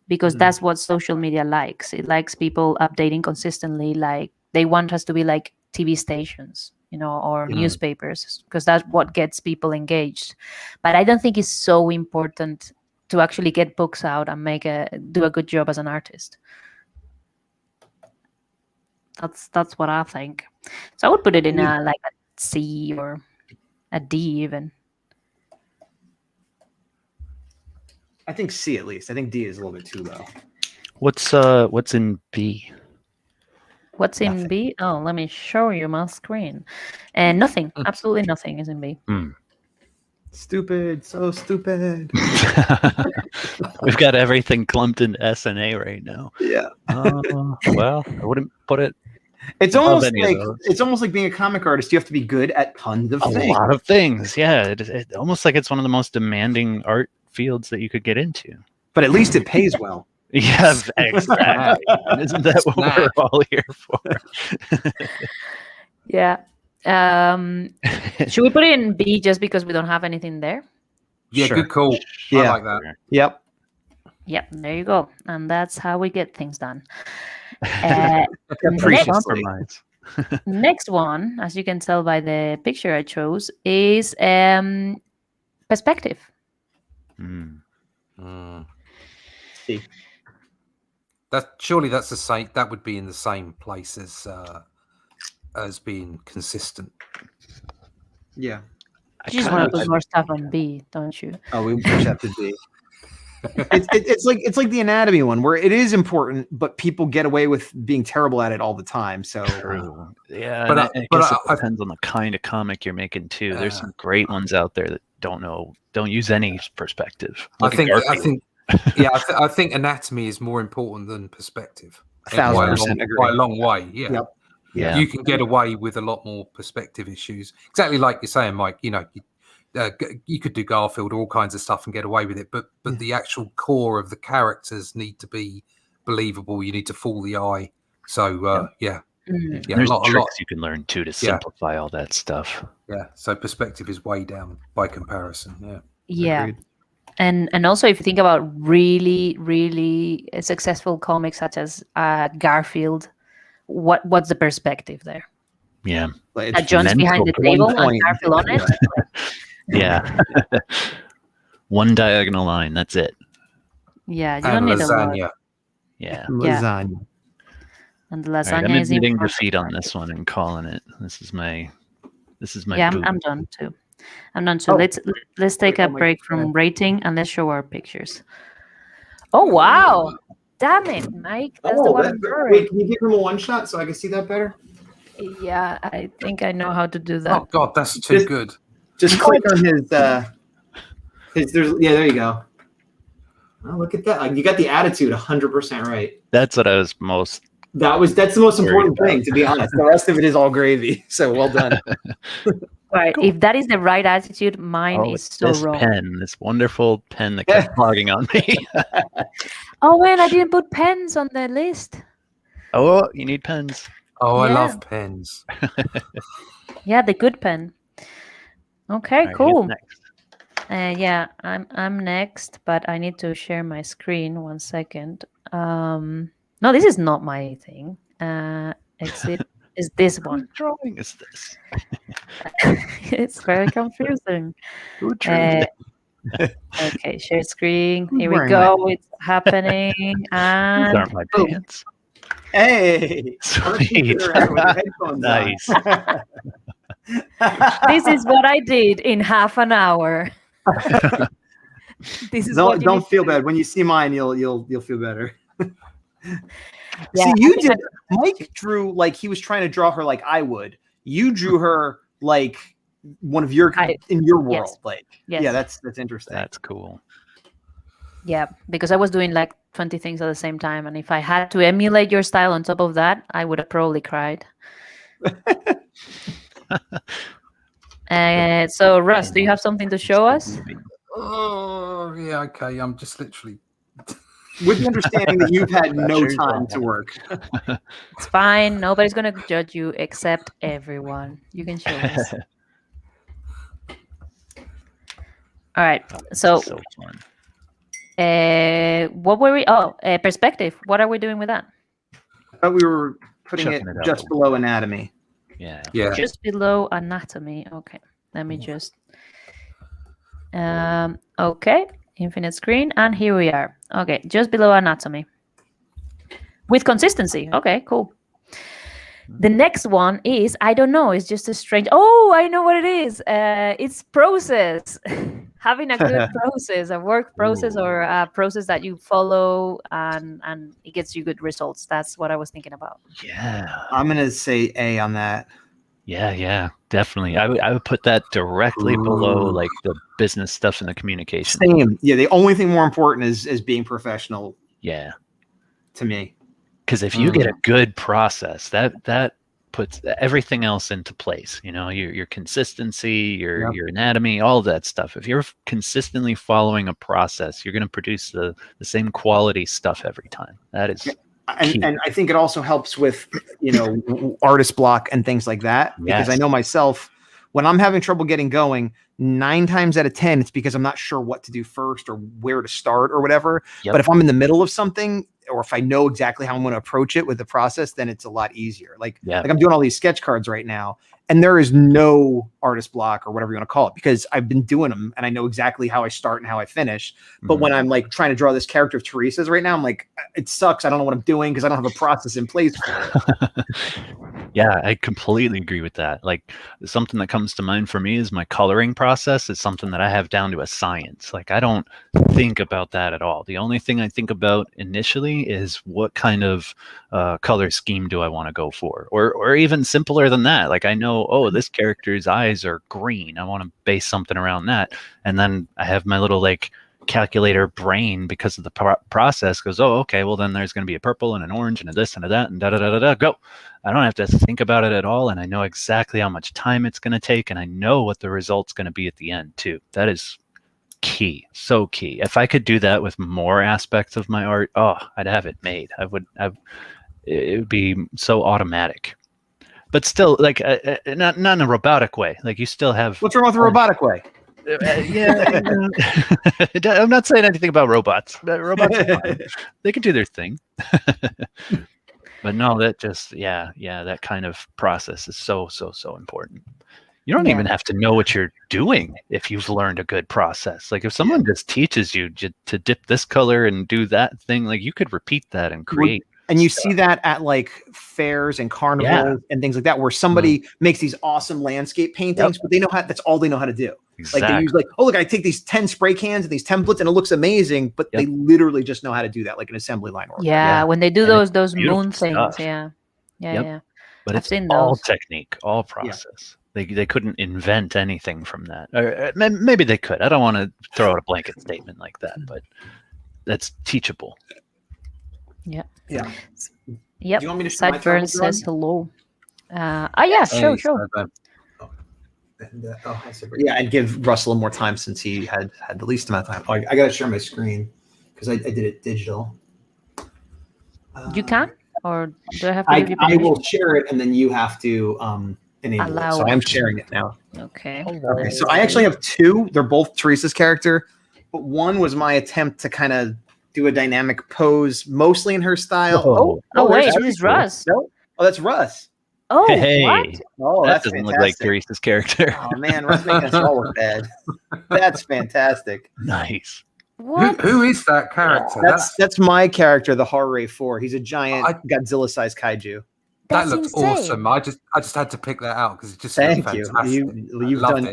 because that's what social media likes. It likes people updating consistently. Like they want us to be like TV stations, or newspapers, because that's what gets people engaged. But I don't think it's so important to actually get books out and do a good job as an artist. That's what I think. So I would put it in a C or a D even. I think C at least. I think D is a little bit too low. What's in B? What's in B? Oh, let me show you my screen. And nothing. Absolutely nothing is in B. Stupid. So stupid. We've got everything clumped in S and A right now. Yeah. Well, I wouldn't put it. It's almost like being a comic artist. You have to be good at tons of things. A lot of things. Yeah. It almost like it's one of the most demanding art fields that you could get into. But at least it pays well. Yeah, exactly. Isn't that what we're all here for? Yeah. Should we put it in B just because we don't have anything there? Yeah, sure. Good call. Yeah. I like that. Yep. Yep, there you go. And that's how we get things done. Next one, as you can tell by the picture I chose, is perspective. See. That's the same. That would be in the same place as being consistent. Yeah. You just want to put more stuff on B, don't you? Oh, we push that to D. It's like the anatomy one where it is important, but people get away with being terrible at it all the time. So yeah, but I guess it depends on the kind of comic you're making too. There's some great ones out there that don't use any perspective. I think anatomy is more important than perspective. 1,000% agree. By a long way. Yeah. Yep. Yeah. You can get away with a lot more perspective issues. Exactly like you're saying, Mike. You could do Garfield or all kinds of stuff and get away with it, but the actual core of the characters need to be believable. You need to fool the eye. So there's tricks you can learn too to simplify all that stuff. Yeah. So perspective is way down by comparison. Yeah. Yeah. Agreed. And also if you think about really, really successful comics such as Garfield, what's the perspective there? Yeah. John's behind the table and Garfield on it. Yeah. One diagonal line, that's it. Yeah, you don't need a lot. Yeah. Lasagna. And the lasagna right, I'm is admitting defeat on this one and calling it. This is my Yeah, I'm done too. Let's take a break from rating and let's show our pictures. Oh wow. Damn it, Mike. That's the one I'm drawing. Wait, can you give him a one shot so I can see that better? Yeah, I think I know how to do that. Oh God, that's too good. Just click on his. There you go. Oh, look at that! You got the attitude 100% right. That's what I was most. That's the most important thing, to be honest. The rest of it is all gravy. So well done. Right. Cool. If that is the right attitude, mine is so wrong. This wonderful pen that kept clogging on me. Oh man, I didn't put pens on the list. Oh, you need pens. Oh, I love pens. Yeah, the good pen. Okay, right, cool. Yeah, I'm next, but I need to share my screen. 1 second. No, this is not my thing. Exit is this one. What drawing is this? It's very confusing. Okay, share screen. Here we go. It's happening. And these aren't my pants. Hey, sweet. Nice. This is what I did in half an hour. This is don't feel bad. When you see mine, you'll feel better. Yeah, see, you did. Mike drew like he was trying to draw her like I would. You drew her like one of your in your world. Yes. Like, yes. Yeah, that's interesting. That's cool. Yeah, because I was doing like 20 things at the same time, and if I had to emulate your style on top of that, I would have probably cried. So, Russ, do you have something to show us? Oh, yeah, okay. I'm just literally... With the understanding that you've had no time to work. It's fine. Nobody's going to judge you except everyone. You can show us. All right. So fun. What were we? Oh, perspective. What are we doing with that? I thought we were putting it just below anatomy. Yeah. Just below anatomy. Okay. Let me just. Okay. Infinite screen, and here we are. Okay, just below anatomy. With consistency. Okay, cool. The next one is, I don't know, it's just a strange... Oh, I know what it is. It's process. Having a good process, a work process, or a process that you follow and it gets you good results. That's what I was thinking about. Yeah. I'm going to say A on that. Yeah, definitely. I would put that directly below like the business stuff and the communication. Same. Yeah, the only thing more important is being professional. Yeah. To me. Because if you get a good process, that puts everything else into place. You know, your consistency, your anatomy, all of that stuff. If you're consistently following a process, you're going to produce the same quality stuff every time. That is and I think it also helps with, artist block and things like that. Because I know myself, when I'm having trouble getting going, 9 times out of 10, it's because I'm not sure what to do first or where to start or whatever. Yep. But if I'm in the middle of something, or if I know exactly how I'm going to approach it with the process, then it's a lot easier. Like I'm doing all these sketch cards right now, and there is no artist block or whatever you want to call it, because I've been doing them and I know exactly how I start and how I finish. But when I'm like trying to draw this character of Teresa's right now, I'm like, it sucks. I don't know what I'm doing because I don't have a process in place for it. Yeah, I completely agree with that. Like something that comes to mind for me is my coloring process is something that I have down to a science. Like I don't think about that at all. The only thing I think about initially is what kind of color scheme do I want to go for, or even simpler than that. Like I know, this character's eyes are green. I want to base something around that, and then I have my little like calculator brain because of the process goes, okay, well then there's going to be a purple and an orange and a this and a that and da da da da da. Go. I don't have to think about it at all, and I know exactly how much time it's going to take, and I know what the result's going to be at the end too. That is key, so key. If I could do that with more aspects of my art, I'd have it made. It would be so automatic. But still, like not in a robotic way. Like you still have. What's wrong with the robotic way? I'm not saying anything about robots. Robots, they can do their thing. But no, that just that kind of process is so important. You don't even have to know what you're doing if you've learned a good process. Like if someone just teaches you to dip this color and do that thing, like you could repeat that and create. And you see that at like fairs and carnivals and things like that, where somebody makes these awesome landscape paintings, but they know how. That's all they know how to do. Exactly. Like they use like, oh look, I take these 10 spray cans and these templates, and it looks amazing. But they literally just know how to do that, like an assembly line worker. Yeah, when they do And those moon stuff. things, yeah. But it's all technique, all process. They couldn't invent anything from that. Or maybe they could. I don't want to throw out a blanket statement like that, but that's teachable. Yeah. Yep. Do you want me to show my Sideburn says hello. Show. And, and give Russell more time since he had the least amount of time. Oh, I got to share my screen because I did it digital. You can, or do I have to give you I permission? will share it, and then you have to enable it. So I'm sharing it now. Okay. So I actually have two. They're both Teresa's character, but one was my attempt to kind of do a dynamic pose, mostly in her style. Oh wait, this is Russ. No? Oh, that's Russ. Oh, hey, what? Oh, that that's doesn't fantastic. look like Teresa's character. Oh man, Russ making us all look bad. That's fantastic. Nice. What? Who is that character? That's my character, the Horror 4. He's a giant Godzilla-sized kaiju. That That's looks insane. awesome. I just had to pick that out because it just Thank looks you. fantastic.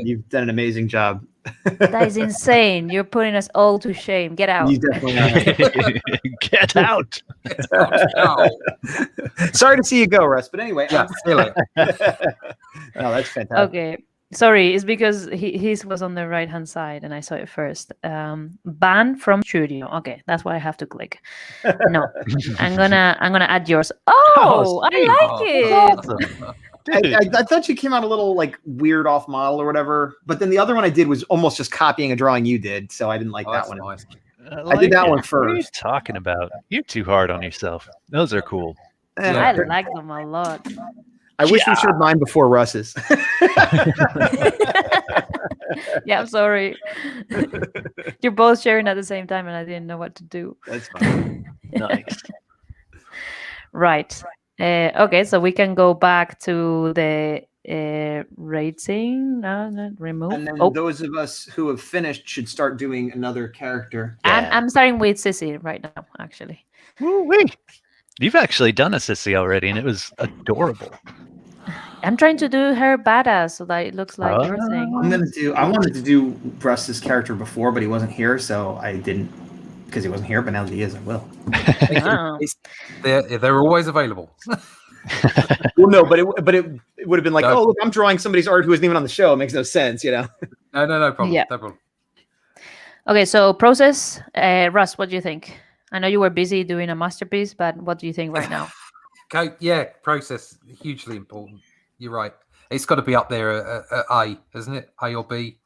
You've done an amazing job. That is insane. You're putting us all to shame. Get out. You definitely are. Get out. Sorry to see you go, Russ. But anyway, Yeah, feel it. Oh, that's fantastic. Okay. Sorry, it's because his was on the right hand side and I saw it first. Ban from studio. Okay, that's why I have to click. No, I'm gonna add yours. Oh, I like it. I thought you came out a little like weird off model or whatever, but then the other one I did was almost just copying a drawing you did, so I didn't like that one. Nice. I did that one What are you first. talking about? You're too hard on yourself. Those are cool. I like them a lot. I wish we shared mine before Russ's. Yeah, I'm sorry. You're both sharing at the same time and I didn't know what to do. That's fine. Nice. Right. Okay, so we can go back to the rating. Remove. And then Oh, those of us who have finished should start doing another character. I'm starting with Sissy right now, actually. Woo-wee. You've actually done a sissy already, and it was adorable. I'm trying to do her badass so that it looks like your thing. I wanted to do Russ's character before, but he wasn't here, so I didn't because he wasn't here. But now that he is, I will. Wow. They're always available. Well, no, but it would have been like, oh, look, I'm drawing somebody's art who isn't even on the show. It makes no sense, you know. No problem. Yeah. No problem. Okay, so process. Russ, what do you think? I know you were busy doing a masterpiece, but what do you think right now? Okay, yeah, process hugely important. You're right. It's got to be up there at A, isn't it? A or B.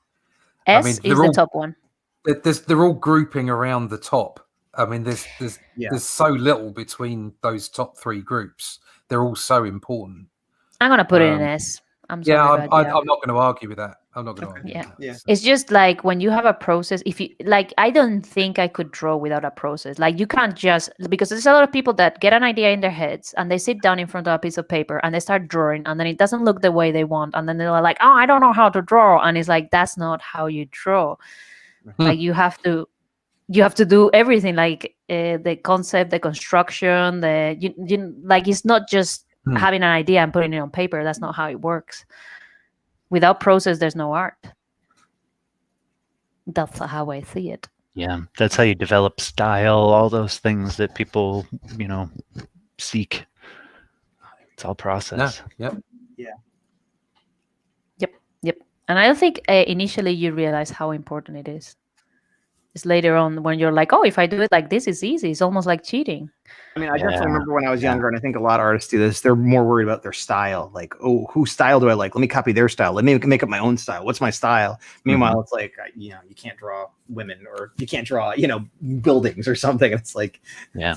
S is the top one. They're all grouping around the top. I mean, there's so little between those top three groups. They're all so important. I'm gonna put it in S. I'm sorry. I'm not going to argue with that. I'm not going to argue. Yeah. It's just like when you have a process. If you like, I don't think I could draw without a process. Like you can't just because there's a lot of people that get an idea in their heads and they sit down in front of a piece of paper and they start drawing and then it doesn't look the way they want and then they're like, oh, I don't know how to draw, and it's like that's not how you draw. Like you have to do everything, like the concept, the construction, like it's not just having an idea and putting it on paper. That's not how it works. Without process, there's no art. That's how I see it. Yeah, that's how you develop style, all those things that people, seek. It's all process. Yep. Yep. And I don't think initially you realize how important it is. It's later on when you're like, oh, if I do it like this, it's easy. It's almost like cheating. I mean, I definitely remember when I was younger, and I think a lot of artists do this. They're more worried about their style. Like, oh, whose style do I like? Let me copy their style. Let me make up my own style. What's my style? Meanwhile, it's like, you can't draw women or you can't draw, buildings or something. It's like, yeah.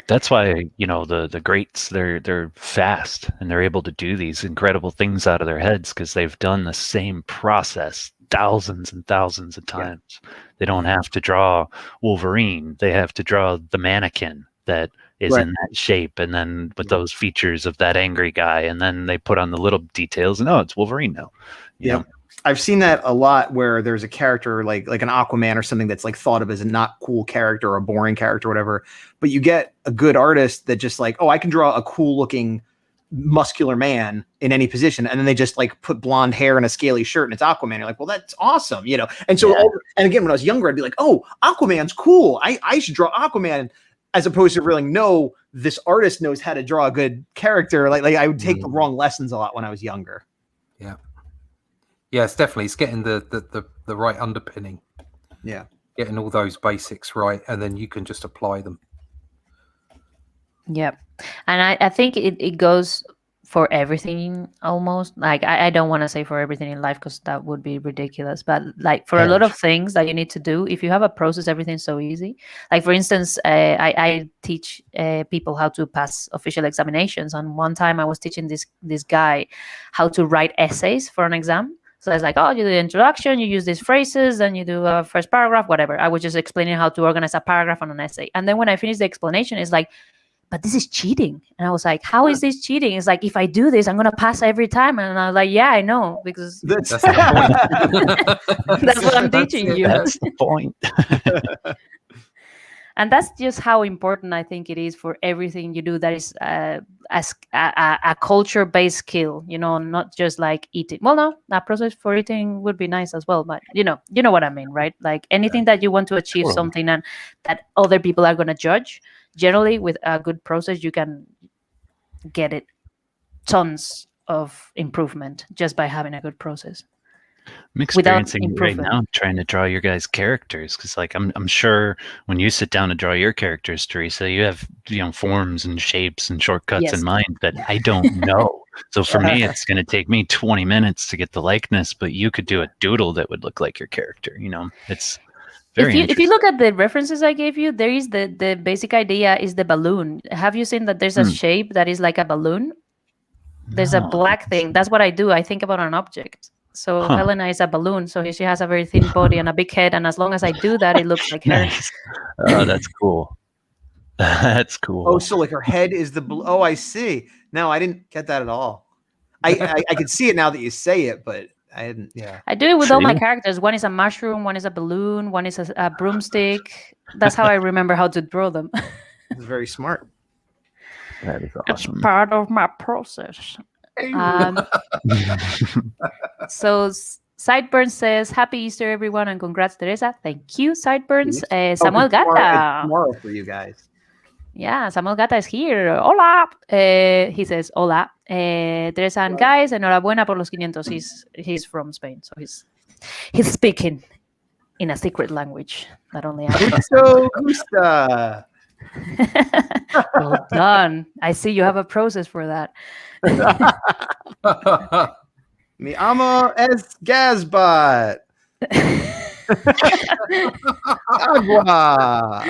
That's why, the greats, they're fast and they're able to do these incredible things out of their heads because they've done the same process thousands and thousands of times. Yeah. They don't have to draw Wolverine. They have to draw the mannequin that is in that shape and then with those features of that angry guy. And then they put on the little details and, it's Wolverine now. I've seen that a lot where there's a character like an Aquaman or something that's like thought of as a not cool character or a boring character or whatever, but you get a good artist that just like, oh, I can draw a cool looking muscular man in any position, and then they just like put blonde hair and a scaly shirt and it's Aquaman. You're like, well, that's awesome, you know. And so and again, when I was younger, I'd be like, oh, Aquaman's cool, I should draw Aquaman, as opposed to really, no, this artist knows how to draw a good character. Like I would take the wrong lessons a lot when I was younger. Yeah, it's definitely, it's getting the right underpinning. Yeah. Getting all those basics right, and then you can just apply them. Yep. And I think it goes for everything almost. Like, I don't want to say for everything in life because that would be ridiculous. But like for a lot of things that you need to do, if you have a process, everything's so easy. Like, for instance, I teach people how to pass official examinations. And one time I was teaching this guy how to write essays for an exam. So it's like, oh, you do the introduction, you use these phrases, and you do a first paragraph, whatever. I was just explaining how to organize a paragraph on an essay. And then when I finished the explanation, it's like, but this is cheating. And I was like, how is this cheating? It's like, if I do this, I'm going to pass every time. And I was like, yeah, I know, because That's the point. that's what I'm teaching you. That's the point. And that's just how important I think it is for everything you do. That is a culture-based skill, you know, not just like eating. Well, no, a process for eating would be nice as well, but you know what I mean, right? Like anything that you want to achieve something and that other people are going to judge. Generally, with a good process, you can get it tons of improvement just by having a good process. I'm experiencing it right now, trying to draw your guys' characters, because like I'm sure when you sit down to draw your characters, Teresa, you have forms and shapes and shortcuts in mind that I don't know. So for me, it's going to take me 20 minutes to get the likeness, but you could do a doodle that would look like your character. You know, it's very if you look at the references I gave you, there is the basic idea is the balloon. Have you seen that there's a shape that is like a balloon? There's a black thing. That's what I do. I think about an object. So Helena is a balloon. So she has a very thin body and a big head. And as long as I do that, it looks like her. Nice. Oh, that's cool. That's cool. Oh, so like her head is the blue. Oh, I see. No, I didn't get that at all. I could see it now that you say it, but I didn't. Yeah. I do it with all my characters. One is a mushroom, one is a balloon, one is a broomstick. That's how I remember how to draw them. It's very smart. That is awesome. It's part of my process. So Sideburns says, "Happy Easter, everyone, and congrats, Teresa." Thank you, Sideburns. Samuel Gata. Tomorrow for you guys. Yeah, Samuel Gata is here. Hola. He says, "Hola, Teresa and guys. Enhorabuena por los 500." He's from Spain, so he's speaking in a secret language that only I understand. So gusta. Well done. I see you have a process for that. Mi amo es Gazbot. Agua.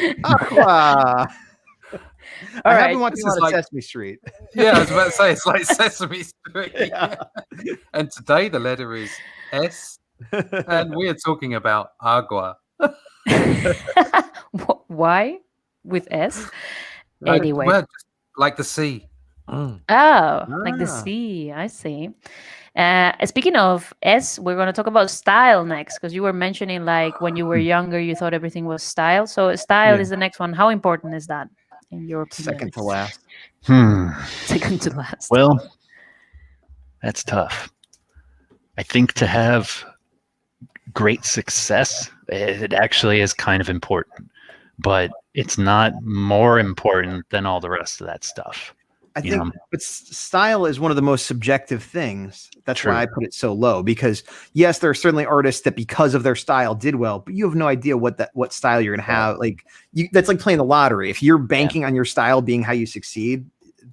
All right. I haven't watched this like Sesame Street. Yeah, I was about to say it's like Sesame Street. Yeah. And today the letter is S, and we are talking about agua. Why with S? Anyway, well, just like the sea. Oh, like the sea. I see. Speaking of S, we're going to talk about style next, because you were mentioning like when you were younger, you thought everything was style. So style is the next one. How important is that in your opinion? Second to last. Second to last. Well, that's tough. I think to have great success, it actually is kind of important, but it's not more important than all the rest of that stuff. I think, but style is one of the most subjective things. That's why I put it so low, because yes, there are certainly artists that because of their style did well, but you have no idea what style you're going to have. Like that's like playing the lottery. If you're banking on your style being how you succeed,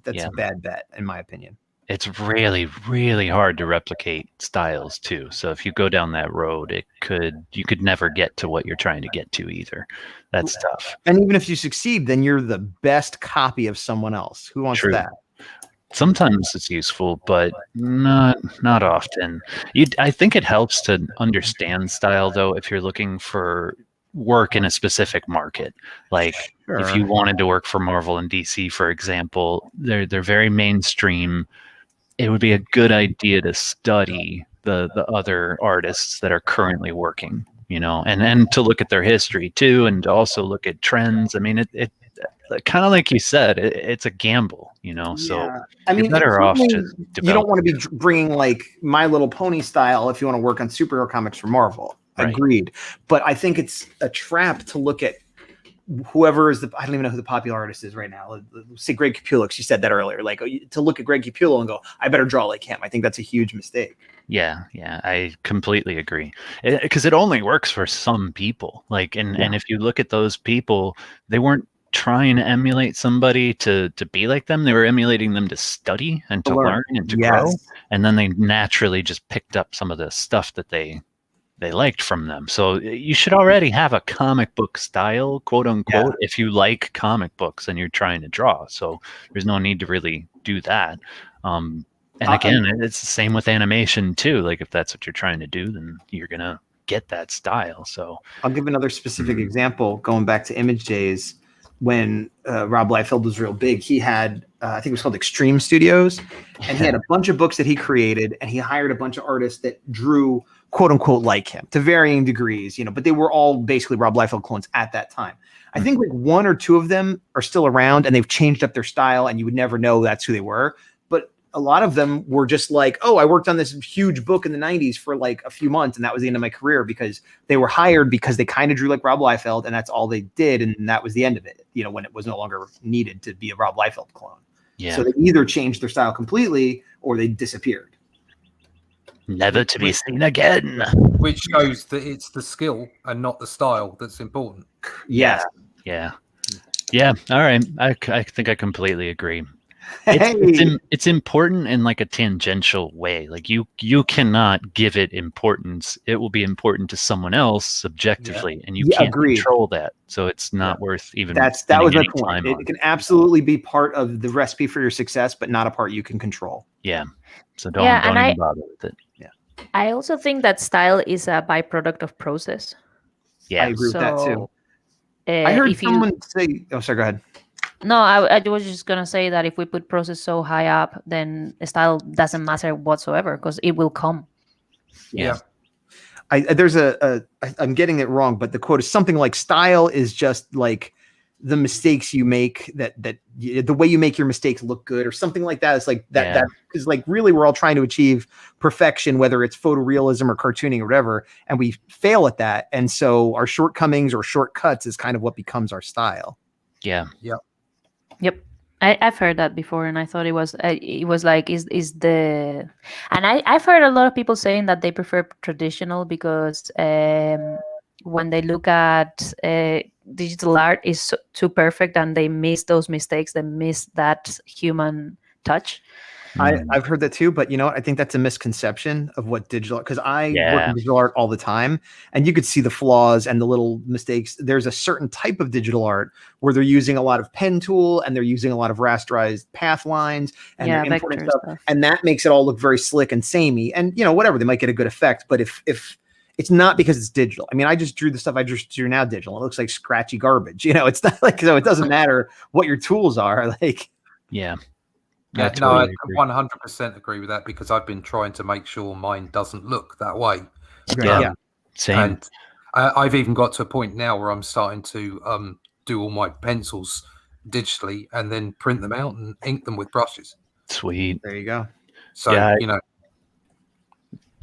that's a bad bet, in my opinion. It's really, really hard to replicate styles too. So if you go down that road, you could never get to what you're trying to get to either. That's tough. And even if you succeed, then you're the best copy of someone else. Who wants that? Sometimes it's useful, but not often. I think it helps to understand style though, if you're looking for work in a specific market. Like if you wanted to work for Marvel and DC, for example, they're very mainstream. It would be a good idea to study the other artists that are currently working, and to look at their history too, and to also look at trends. I mean, it kind of like you said, it's a gamble, so I mean, you're better off just you don't want to be bringing like My Little Pony style if you want to work on superhero comics for Marvel. Right. Agreed. But I think it's a trap to look at whoever is I don't even know who the popular artist is right now. Let's say Greg Capullo. You said that earlier. Like, to look at Greg Capullo and go, I better draw like him. I think that's a huge mistake. Yeah, I completely agree. Because it only works for some people. Like, and if you look at those people, they weren't trying to emulate somebody to be like them. They were emulating them to study and to learn and to grow. And then they naturally just picked up some of the stuff that they liked from them. So you should already have a comic book style, quote unquote, if you like comic books and you're trying to draw. So there's no need to really do that. And again, it's the same with animation too. Like, if that's what you're trying to do, then you're going to get that style. So I'll give another specific example, going back to Image days. When Rob Liefeld was real big, he had, I think it was called Extreme Studios, and he had a bunch of books that he created, and he hired a bunch of artists that drew, quote unquote, like him to varying degrees, but they were all basically Rob Liefeld clones at that time. I think like one or two of them are still around, and they've changed up their style, and you would never know that's who they were. But a lot of them were just like, oh, I worked on this huge book in the 90s for like a few months, and that was the end of my career, because they were hired because they kind of drew like Rob Liefeld, and that's all they did, and that was the end of it, when it was no longer needed to be a Rob Liefeld clone. Yeah. So they either changed their style completely or they disappeared. Never to be seen again. Which shows that it's the skill and not the style that's important. Yeah. All right. I think I completely agree. It's important in like a tangential way. Like you cannot give it importance. It will be important to someone else subjectively, and you can't control that. So it's not worth even. That was my point. It can absolutely be part of the recipe for your success, but not a part you can control. Yeah. So don't even bother with it. Yeah. I also think that style is a byproduct of process. Yeah, I agree with that too. I heard someone say, "Oh, sorry, go ahead." No, I was just going to say that if we put process so high up, then style doesn't matter whatsoever, because it will come. Yeah. I'm getting it wrong, but the quote is something like, style is just like the mistakes you make, that the way you make your mistakes look good, or something like that. It's like that is like, really, we're all trying to achieve perfection, whether it's photorealism or cartooning or whatever, and we fail at that. And so our shortcomings or shortcuts is kind of what becomes our style. Yeah. Yep. I've heard that before, and I thought it was like and I've heard a lot of people saying that they prefer traditional because when they look at digital art is too perfect, and they miss those mistakes, they miss that human touch. I've heard that too, but I think that's a misconception of what digital, because I work in digital art all the time, and you could see the flaws and the little mistakes. There's a certain type of digital art where they're using a lot of pen tool, and they're using a lot of rasterized path lines, and they're importing stuff, and that makes it all look very slick and samey, and whatever, they might get a good effect. But if it's not because it's digital. I mean, I just drew the stuff I just drew now digital. It looks like scratchy garbage. It's not like, so it doesn't matter what your tools are. Like, I 100% agree with that, because I've been trying to make sure mine doesn't look that way. Same. And I've even got to a point now where I'm starting to do all my pencils digitally and then print them out and ink them with brushes. Sweet. There you go. So,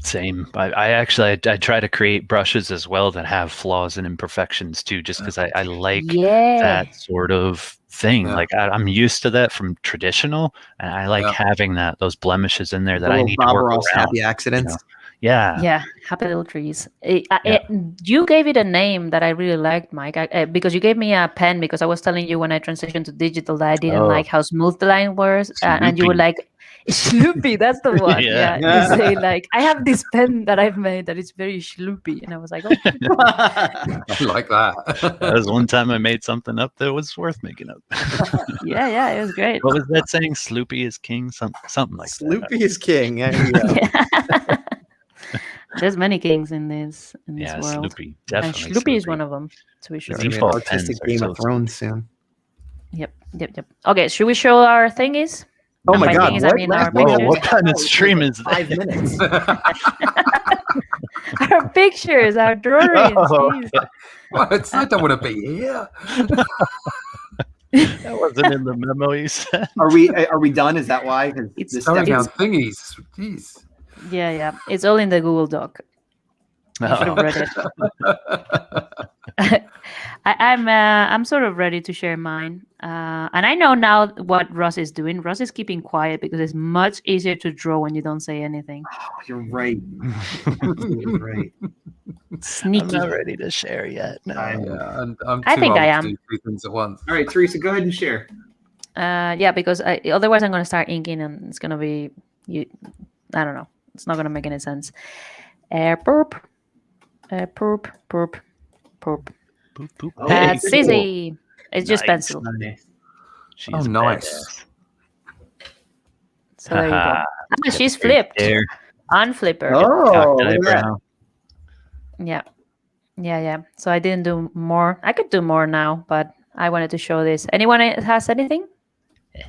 Same. I try to create brushes as well that have flaws and imperfections too, just because I like that sort of thing. Like I'm used to that from traditional, and I like having those blemishes in there that I need to work around. Happy accidents. Yeah, happy little trees. You gave it a name that I really liked, Mike, because you gave me a pen, because I was telling you when I transitioned to digital that I didn't like how smooth the line was, and you were like, Schloopy, that's the one. You say like, I have this pen that I've made that is very schloopy, and I was like, oh. I like that. That was one time I made something up that was worth making up. Yeah, it was great. What was that saying? Sloopy is king, something like Sloopy that. Sloopy is king. Yeah. There's many kings in this world. Sloopy, definitely. And Sloopy is one of them, to be sure. Default artistic Game of Thrones soon. Yep. Okay, should we show our thingies? Oh my by God! things, I What? mean Last our time we had pictures. What kind of was stream like is that? 5 minutes. Our pictures, our drawings. Oh, Jeez. okay. What? I don't want to be here. That wasn't in the memo you sent. Are we done? Is that why? 'Cause It's- this Showing It's- our thingies. Jeez. Yeah. It's all in the Google Doc. You should have Oh, read it. I'm sort of ready to share mine, and I know now what Ross is doing. Ross is keeping quiet because it's much easier to draw when you don't say anything. Oh, you're right. You're right. I'm Sneaky. not ready to share yet. No. Yeah, and I'm too I think old I to am. do two things at once. All right, Teresa, go ahead and share. Yeah, because otherwise I'm gonna start inking, and it's gonna be I don't know. It's not gonna make any sense. Perp, perp, perp, perp. Boop, boop. Oh, Hey, Sissy. It's just Nice. pencil. Nice. she's Oh, a nice. badass. So there you go. Haha. Ah, she's Right flipped. there. Unflipper. Oh, Cocked look at that. eyebrow. Yeah. So I didn't do more. I could do more now, but I wanted to show this. Anyone has anything?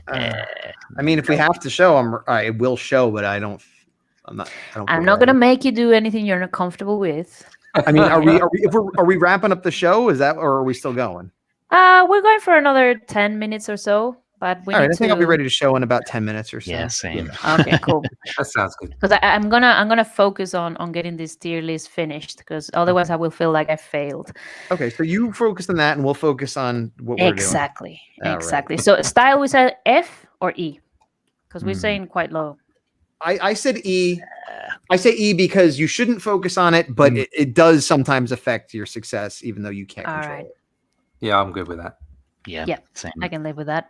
I mean, if we have to show, I will show, but I don't. I'm not. I don't. I'm feel not ready. gonna make you do anything you're not comfortable with. I mean, are we wrapping up the show? Is that, or are we still going? We're going for another 10 minutes or so, but we All right, need I think to. I'll be ready to show in about 10 minutes or so. Yeah, same. Okay, cool. That sounds good. Because I'm gonna focus on getting this tier list finished, because otherwise I will feel like I failed. Okay, so you focus on that, and we'll focus on what we're Exactly. All right. Exactly. So style, we said F or E, because we're Hmm. saying quite low. doing. I said E. I say E because you shouldn't focus on it, but it does sometimes affect your success, even though you can't All control right. it. Yeah, I'm good with that. Yeah, Yeah, same. I can live with that.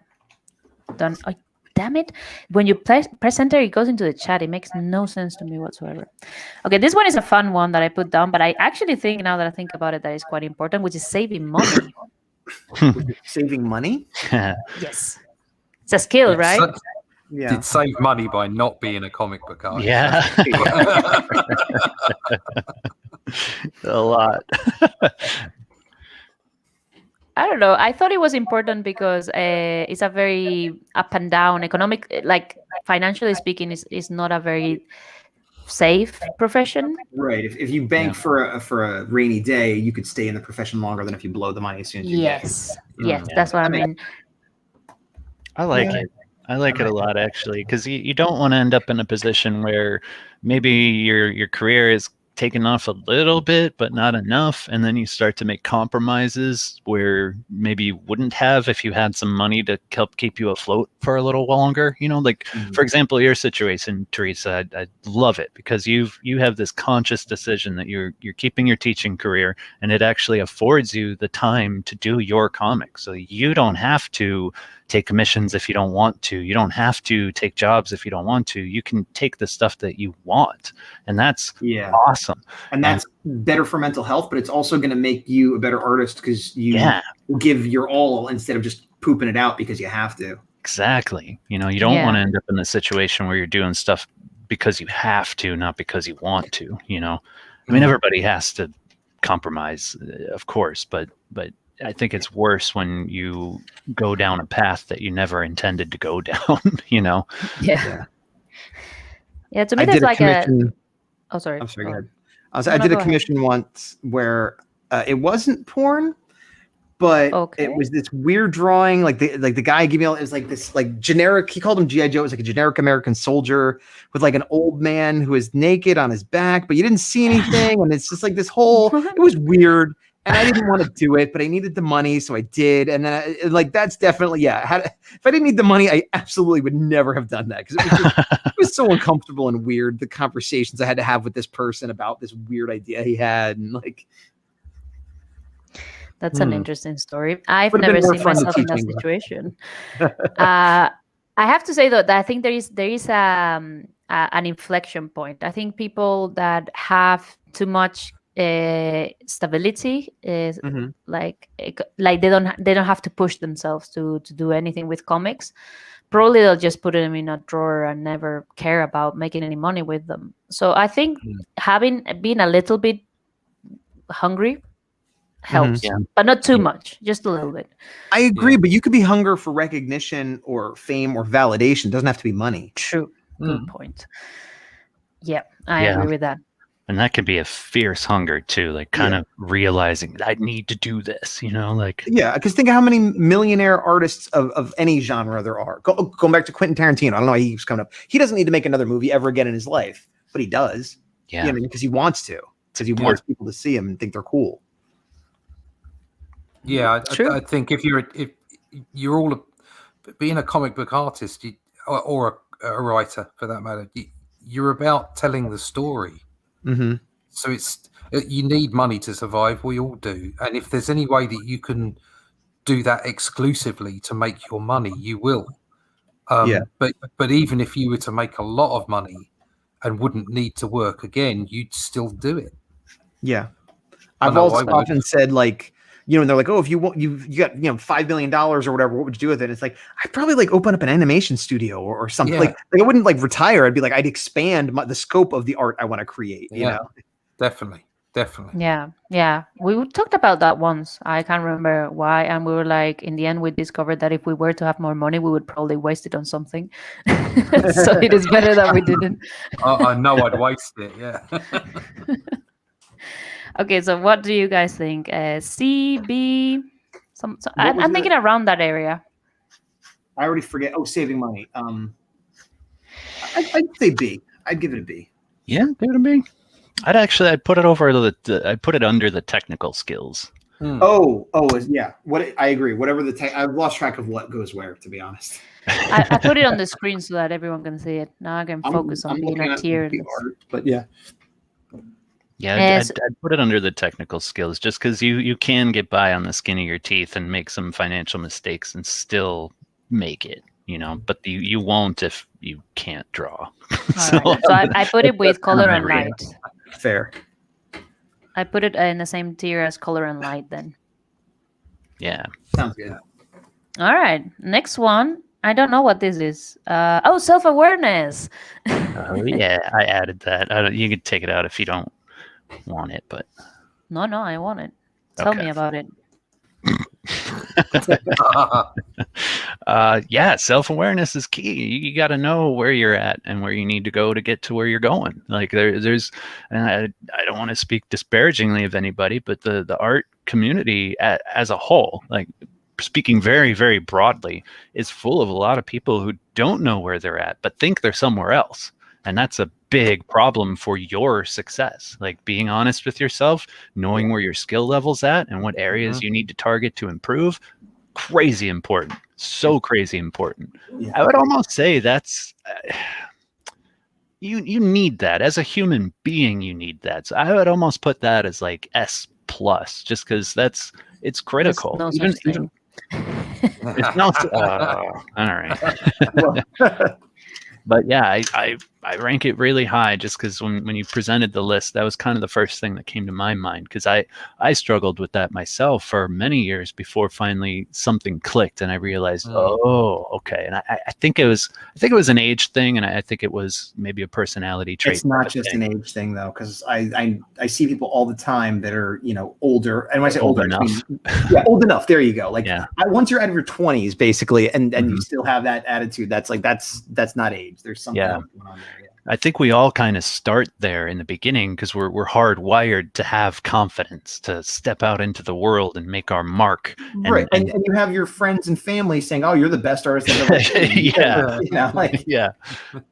Done. Oh, damn it. When you press enter, it goes into the chat. It makes no sense to me whatsoever. Okay, this one is a fun one that I put down, but I actually think, now that I think about it, that is quite important, which is saving money. Saving money? Yes. It's a skill, Yeah, right? so- Yeah. Did save money by not being a comic book artist. Yeah, a lot. I don't know. I thought it was important because it's a very up and down economic, like financially speaking, is not a very safe profession. Right. If you bank for a rainy day, you could stay in the profession longer than if you blow the money as soon as you get it. Yes. Yeah. Yes, that's what I mean. I like Yeah. it. I like it a lot, actually, because you don't want to end up in a position where maybe your career is taken off a little bit, but not enough, and then you start to make compromises where maybe you wouldn't have if you had some money to help keep you afloat for a little longer. You know, like for example, your situation, Teresa, I love it because you have this conscious decision that you're keeping your teaching career, and it actually affords you the time to do your comics, so you don't have to take commissions if you don't want to. You don't have to take jobs if you don't want to. You can take the stuff that you want, and that's awesome. And that's better for mental health, but it's also going to make you a better artist because you give your all instead of just pooping it out because you have to. Exactly. You know, you don't want to end up in a situation where you're doing stuff because you have to, not because you want to. You know, I mean, everybody has to compromise, of course, but I think it's worse when you go down a path that you never intended to go down, you know? Yeah. Yeah, to me, that's like oh, sorry. I'm sorry, go ahead. I did a commission once where it wasn't porn, but it was this weird drawing. Like the guy gave me, it was like this like generic, he called him G.I. Joe. It was like a generic American soldier with like an old man who is naked on his back, but you didn't see anything. And it's just like this whole, it was weird. And I didn't want to do it, but I needed the money, so I did. And then, that's definitely, if I didn't need the money, I absolutely would never have done that because it was so uncomfortable and weird. The conversations I had to have with this person about this weird idea he had, and like. That's an interesting story. I've never seen myself in that situation. I have to say though that I think there is an inflection point. I think people that have too much stability is like they don't have to push themselves to do anything with comics. Probably they'll just put them in a drawer and never care about making any money with them. So I think being a little bit hungry helps, but not too much, just a little bit. I agree, but you could be hunger for recognition or fame or validation. It doesn't have to be money. True. Good point. Yeah, I agree with that. And that could be a fierce hunger too, like kind of realizing I need to do this, like. Yeah, because think of how many millionaire artists of any genre there are. Going back to Quentin Tarantino, I don't know why he keeps coming up. He doesn't need to make another movie ever again in his life, but he does. Yeah, because he wants to, because he wants people to see him and think they're cool. Yeah, I think if you're all being a comic book artist, or a writer for that matter, you're about telling the story. Mm-hmm. So you need money to survive. We all do, and if there's any way that you can do that exclusively to make your money, you will. But even if you were to make a lot of money and wouldn't need to work again, you'd still do it. Yeah, I've also often said, like, and they're like, oh, if you want, you got $5 million or whatever, what would you do with it? And it's like, I'd probably like open up an animation studio or something. Like I wouldn't like retire. I'd be like, I'd expand the scope of the art I want to create. You know, definitely. Yeah. We talked about that once. I can't remember why, and we were like, in the end, we discovered that if we were to have more money, we would probably waste it on something. So it is better that we didn't. I know I'd waste it. Yeah. Okay, so what do you guys think? C, B? I'm thinking around that area. I already forget. Oh, saving money. I'd say B. I'd give it a B. Yeah, give it a B. I'd put it over I'd put it under the technical skills. Yeah. I agree. Whatever I've lost track of what goes where, to be honest. I put it on the screen so that everyone can see it. Now I can focus on being a tier. But yeah. Yeah, I'd put it under the technical skills, just because you can get by on the skin of your teeth and make some financial mistakes and still make it, but you won't if you can't draw. So I put it with color and light. Fair. I put it in the same tier as color and light then. Yeah. Sounds good. All right. Next one. I don't know what this is. Self-awareness. Oh, yeah. I added that. You can take it out if you don't want it, but no, I want it. Tell me about it. Self-awareness is key. You got to know where you're at and where you need to go to get to where you're going. Like there's, and I don't want to speak disparagingly of anybody, but the art community as a whole, like speaking very, very broadly, is full of a lot of people who don't know where they're at, but think they're somewhere else. And that's a big problem for your success. Like being honest with yourself, knowing where your skill level's at and what areas you need to target to improve. Crazy important. So crazy important. Yeah. I would almost say that's you need that as a human being. You need that. So I would almost put that as like S+, just because it's critical. No such thing. It's no. All right. But yeah, I rank it really high just because when you presented the list, that was kind of the first thing that came to my mind, because I struggled with that myself for many years before finally something clicked and I realized, okay. And I think it was an age thing, and I think it was maybe a personality trait. It's not just an age thing though, because I see people all the time that are older, and when I say older enough, old enough. There you go. Like once you're out of your 20s, basically, and you still have that attitude, that's not age. There's something else going on there. Yeah. I think we all kind of start there in the beginning because we're hardwired to have confidence, to step out into the world and make our mark. Right. And you have your friends and family saying, "Oh, you're the best artist I've ever seen." Yeah.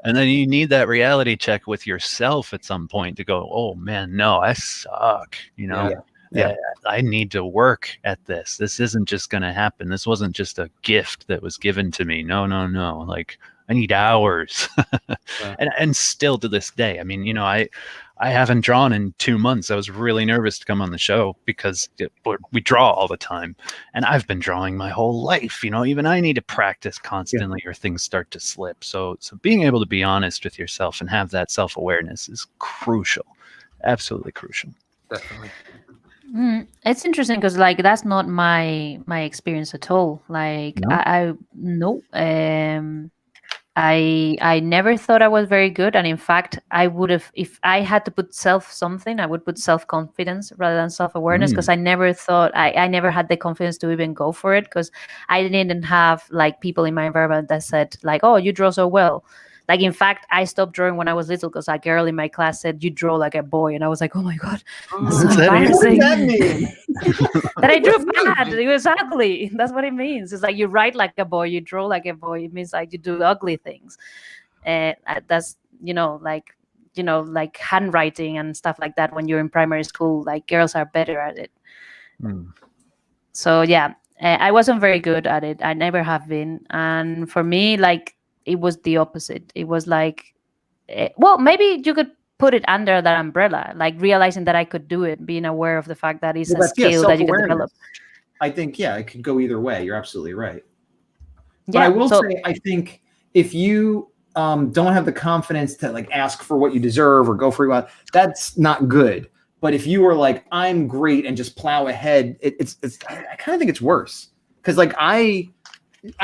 And then you need that reality check with yourself at some point to go, "Oh man, no, I suck." Yeah. I need to work at this. This isn't just going to happen. This wasn't just a gift that was given to me. No. Like, I need hours. And still to this day, I mean, I haven't drawn in 2 months. I was really nervous to come on the show because we draw all the time, and I've been drawing my whole life. Even I need to practice constantly or things start to slip. So being able to be honest with yourself and have that self-awareness is crucial. Absolutely crucial. Definitely. It's interesting because that's not my experience at all. Like no. I never thought I was very good, and in fact, I would have, if I had to put something, I would put self-confidence rather than self-awareness, because I never thought I never had the confidence to even go for it, because I didn't have like people in my environment that said like, oh, you draw so well. Like, in fact, I stopped drawing when I was little because a girl in my class said, you draw like a boy. And I was like, oh my God, that's so embarrassing. What does that mean? That I drew bad. It was ugly. That's what it means. It's like you write like a boy, you draw like a boy. It means like you do ugly things. That's, like handwriting and stuff like that. When you're in primary school, like girls are better at it. So yeah, I wasn't very good at it. I never have been. And for me, like, it was the opposite. It was like, well, maybe you could put it under that umbrella, like realizing that I could do it, being aware of the fact that it's a skill that you can develop. I think, it could go either way. You're absolutely right. But I will say, I think if you don't have the confidence to like ask for what you deserve or go for what, that's not good. But if you are like, I'm great and just plow ahead, I kind of think it's worse. Because like I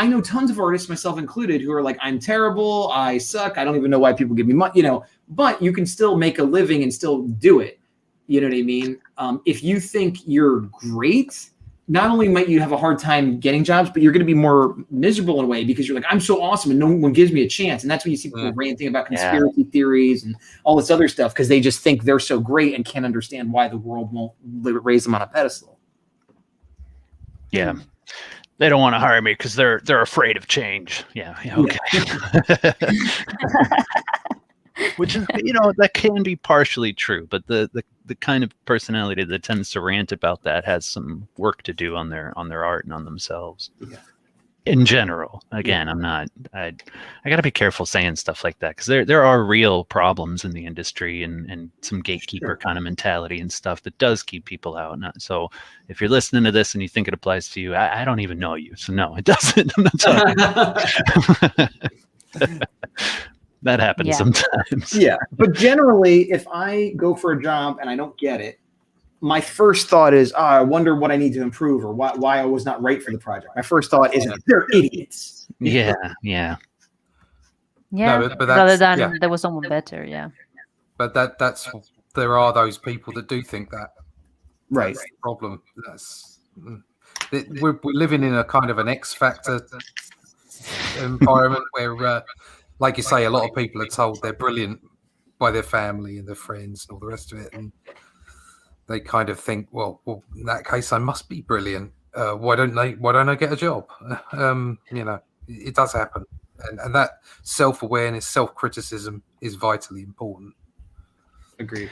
know tons of artists, myself included, who are like, I'm terrible, I suck, I don't even know why people give me money, but you can still make a living and still do it. You know what I mean? If you think you're great, not only might you have a hard time getting jobs, but you're going to be more miserable in a way, because you're like, I'm so awesome and no one gives me a chance. And that's when you see people ranting about conspiracy theories and all this other stuff, because they just think they're so great and can't understand why the world won't raise them on a pedestal. Yeah. They don't want to hire me because they're afraid of change. Yeah, okay. Which is, that can be partially true, but the kind of personality that tends to rant about that has some work to do on their art and on themselves. Yeah. In general, again, I got to be careful saying stuff like that, because there are real problems in the industry and some gatekeeper kind of mentality and stuff that does keep people out. So if you're listening to this and you think it applies to you, I don't even know you. So no, it doesn't. I'm not talking. That happens sometimes. Yeah. But generally, if I go for a job and I don't get it, my first thought is, I wonder what I need to improve, or why I was not right for the project. My first thought isn't, they're idiots. Yeah. No, but rather than there was someone better. Yeah. But there are those people that do think that. Right. That's the problem. We're living in a kind of an X Factor environment where, like you say, a lot of people are told they're brilliant by their family and their friends and all the rest of it, and they kind of think, well, in that case, I must be brilliant. Why don't I get a job? It does happen, and that self-awareness, self-criticism is vitally important. Agreed.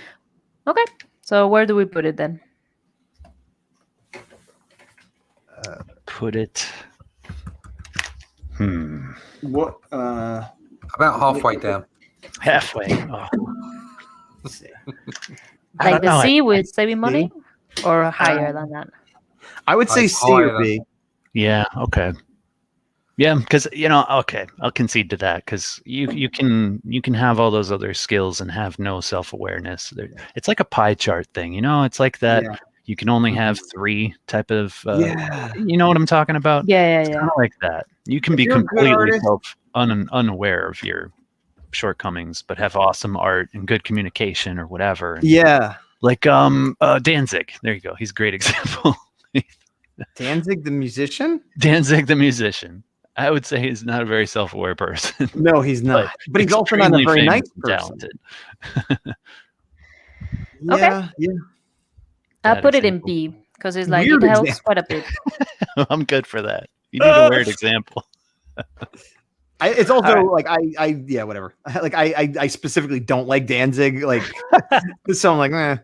Okay, so where do we put it then? Put it. What? About halfway down. Halfway. Oh. Let's see. Like the C with saving money, or higher than that? I would say C or B. Yeah. Okay. Yeah, because okay, I'll concede to that, because you can have all those other skills and have no self-awareness. It's like a pie chart thing, It's like that. Yeah. You can only have 3 type of. You know what I'm talking about? Yeah. It's kind of like that. You can be completely unaware of your shortcomings, but have awesome art and good communication or whatever. Yeah. Like Danzig. There you go. He's a great example. Danzig the musician? Danzig the musician. I would say he's not a very self-aware person. No, he's not. But he's also not a very nice person. Talented. Okay. Yeah. I'll put it in B, because it's like weird it helps quite a bit. I'm good for that. You need a weird example. It's also like whatever. Like I specifically don't like Danzig. Like so I'm like,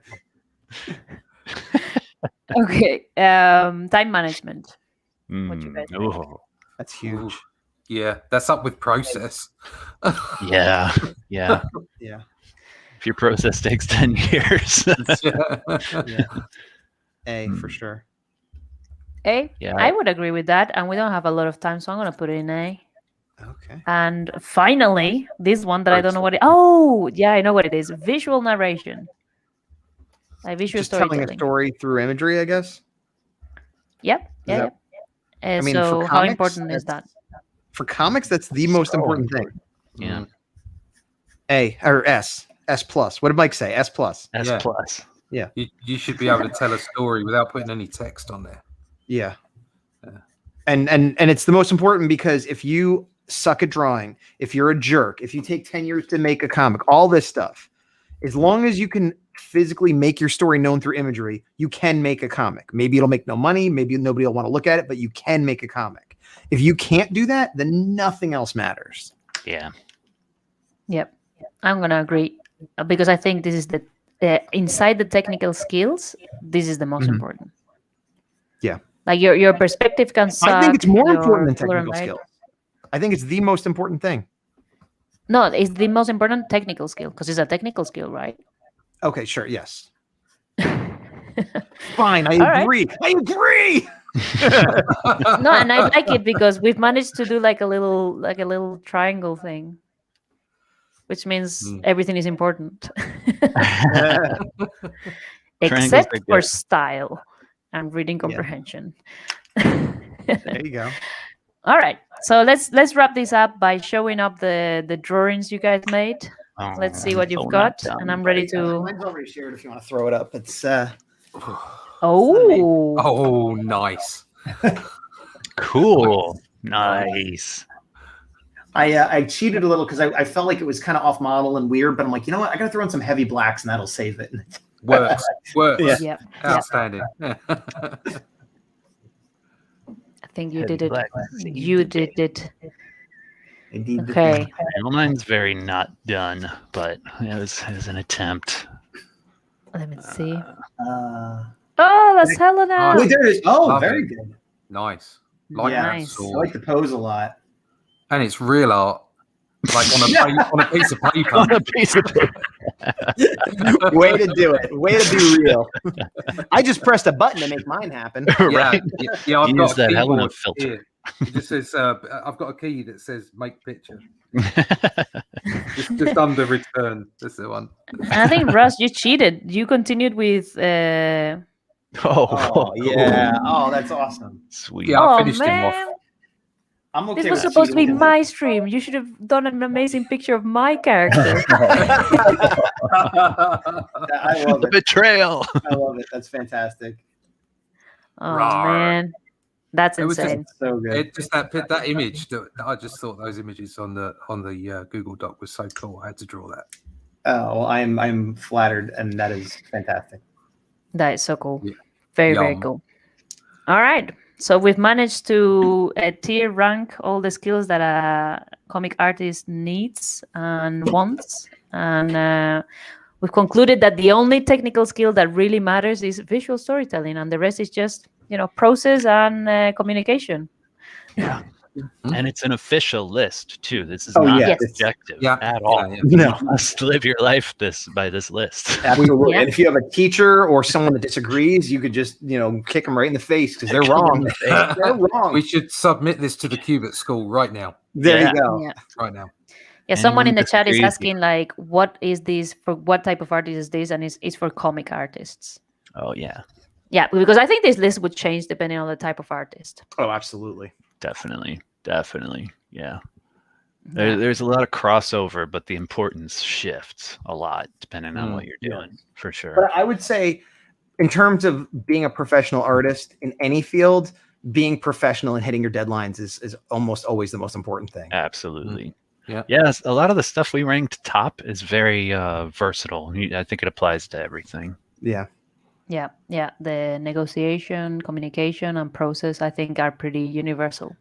Okay. Time management. What you guys think? That's huge. Yeah, that's up with process. Yeah. If your process takes 10 years. Yeah. A for sure. A? Yeah. I would agree with that. And we don't have a lot of time, so I'm going to put it in A. Okay. And finally, this one that I don't know what it is. Oh, yeah, I know what it is. Visual narration. Like visual storytelling. Telling a story through imagery, I guess. Yep. Yeah. I mean, so for comics, how important is that? For comics, that's the most important thing. Yeah. A or S plus. What did Mike say? S plus. S plus. Yeah. You should be able to tell a story without putting any text on there. Yeah. And it's the most important, because if you suck at drawing, if you're a jerk, if you take 10 years to make a comic, all this stuff, as long as you can physically make your story known through imagery, you can make a comic. Maybe it'll make no money, maybe nobody will want to look at it, but you can make a comic. If you can't do that, then nothing else matters. Yeah. Yep. I'm going to agree, because I think this is the inside the technical skills, this is the most important. Yeah. Like your perspective can suck. I think it's more important than color and technical light. skills. I think it's the most important thing. No, it's the most important technical skill, because it's a technical skill, right? Okay, sure, yes. Fine, I All agree. right. I agree. No, and I like it because we've managed to do like a little triangle thing, which means everything is important. Except for style and reading comprehension. There you go. All right, so let's wrap this up by showing up the drawings you guys made. Let's see what you've got, and I'm ready to. Mine's already shared. If you want to throw it up, it's. Oh, nice. Cool. Nice. I cheated a little because I felt like it was kind of off model and weird, but I'm like, you know what? I gotta throw in some heavy blacks and that'll save it. Works. Yeah. Yep. Outstanding. I think you did it. You did it. Okay. Well, mine's very not done, but it was an attempt. Let me see. Oh, that's Helena. Wait, there it is. Oh, Love very it. good. Nice. Nice. I like the pose a lot. And it's real art. Like on a piece of paper. On a piece of paper. Way to do it. Way to be real. I just pressed a button to make mine happen. Right? Yeah, I've got Use that a Helena keyboard filter. here. It just says I've got a key that says make picture. Just under return. That's the one. And I think Russ, you cheated. You continued with. Oh, yeah. Oh, that's awesome. Sweet. Yeah, I Oh finished him off. man, I'm okay this was with supposed to be cheating. my stream. You should have done an amazing picture of my character. I love The it. betrayal. I love it. That's fantastic. Oh Rawr. man, that's It was just- insane. So good. It just that image that I just thought those images on the Google Doc was so cool. I had to draw that. Oh, well, I'm flattered, and that is fantastic. That is so cool. Yeah. Very, very Yum. cool. All right. So we've managed to tier rank all the skills that a comic artist needs and wants. And we've concluded that the only technical skill that really matters is visual storytelling. And the rest is just, process and communication. Yeah. And it's an official list too. This is Oh, not yeah. subjective Yeah. at all. Yeah. No, You must live your life by this list. absolutely. Yeah. And if you have a teacher or someone that disagrees, you could just, kick them right in the face because they're wrong. They're wrong. We should submit this to the Cube at school right now. There Yeah. you go. Yeah. Right now. Yeah, someone in Anyone the chat is disagrees, asking like, what is this for? What type of artist is this? And it's for comic artists. Oh yeah, Yeah, because I think this list would change depending on the type of artist. Oh, absolutely. definitely. Yeah. There's a lot of crossover, but the importance shifts a lot depending on what you're doing, for sure. But I would say, in terms of being a professional artist in any field, being professional and hitting your deadlines is almost always the most important thing. Absolutely. Yeah. Yes, a lot of the stuff we ranked top is very versatile. I think it applies to everything. Yeah. Yeah. The negotiation, communication, and process, I think, are pretty universal.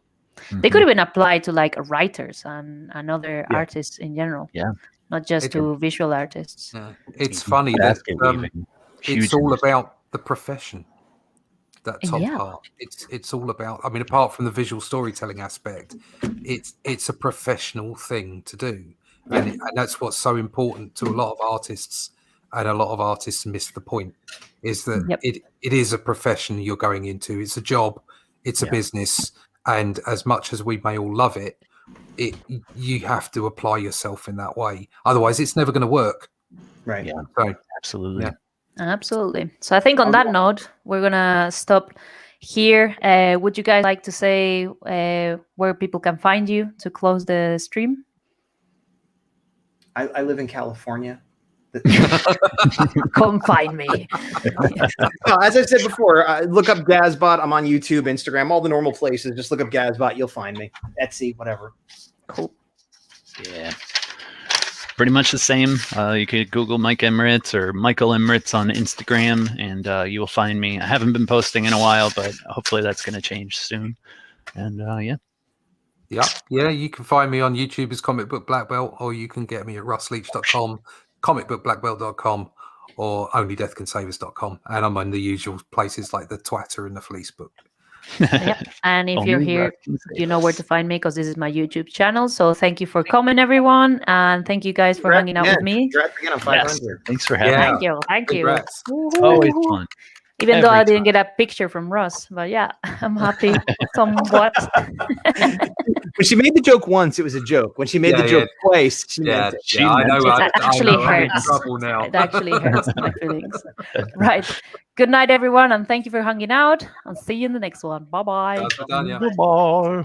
They could even apply to like writers and other artists in general. Yeah. Not just to visual artists. Yeah. It's funny that Basket weaving, it's huge all industry. about the profession. That top Yeah. part. It's all about. I mean, apart from the visual storytelling aspect, it's a professional thing to do, and that's what's so important to a lot of artists. And a lot of artists miss the point. Is that it is a profession you're going into. It's a job. It's a business. And as much as we may all love it, you have to apply yourself in that way. Otherwise, it's never going to work. Right. Yeah. So, Absolutely. Yeah. Absolutely. So I think on that note, we're going to stop here. Would you guys like to say where people can find you to close the stream? I live in California. Come find me. No, as I said before, look up Gazbot. I'm on YouTube, Instagram, all the normal places. Just look up Gazbot. You'll find me. Etsy, whatever. Cool. Yeah. Pretty much the same. You could Google Mike Emirates or Michael Emirates on Instagram, and you will find me. I haven't been posting in a while, but hopefully that's going to change soon. And yeah. Yeah. You can find me on YouTube as Comic Book Black Belt, or you can get me at russleach.com, comicbookblackbelt.com, or onlydeathcansavers.com. And I'm on the usual places like the Twitter and the Fleecebook. Yep. And if you're here, you know where to find me because this is my YouTube channel. So thank you for coming, everyone, and thank you guys for hanging out with me. Again, I'm 500. Thanks for having me. Thank you. Congrats. Always fun. Even though I didn't get a picture from Russ, but yeah, I'm happy somewhat. When she made the joke once, it was a joke. When she made the joke twice, she meant it. I know. It actually hurts. I'm in trouble now. It actually hurts my feelings. Right. Good night, everyone, and thank you for hanging out. I'll see you in the next one. Bye-bye. Bye. Goodbye.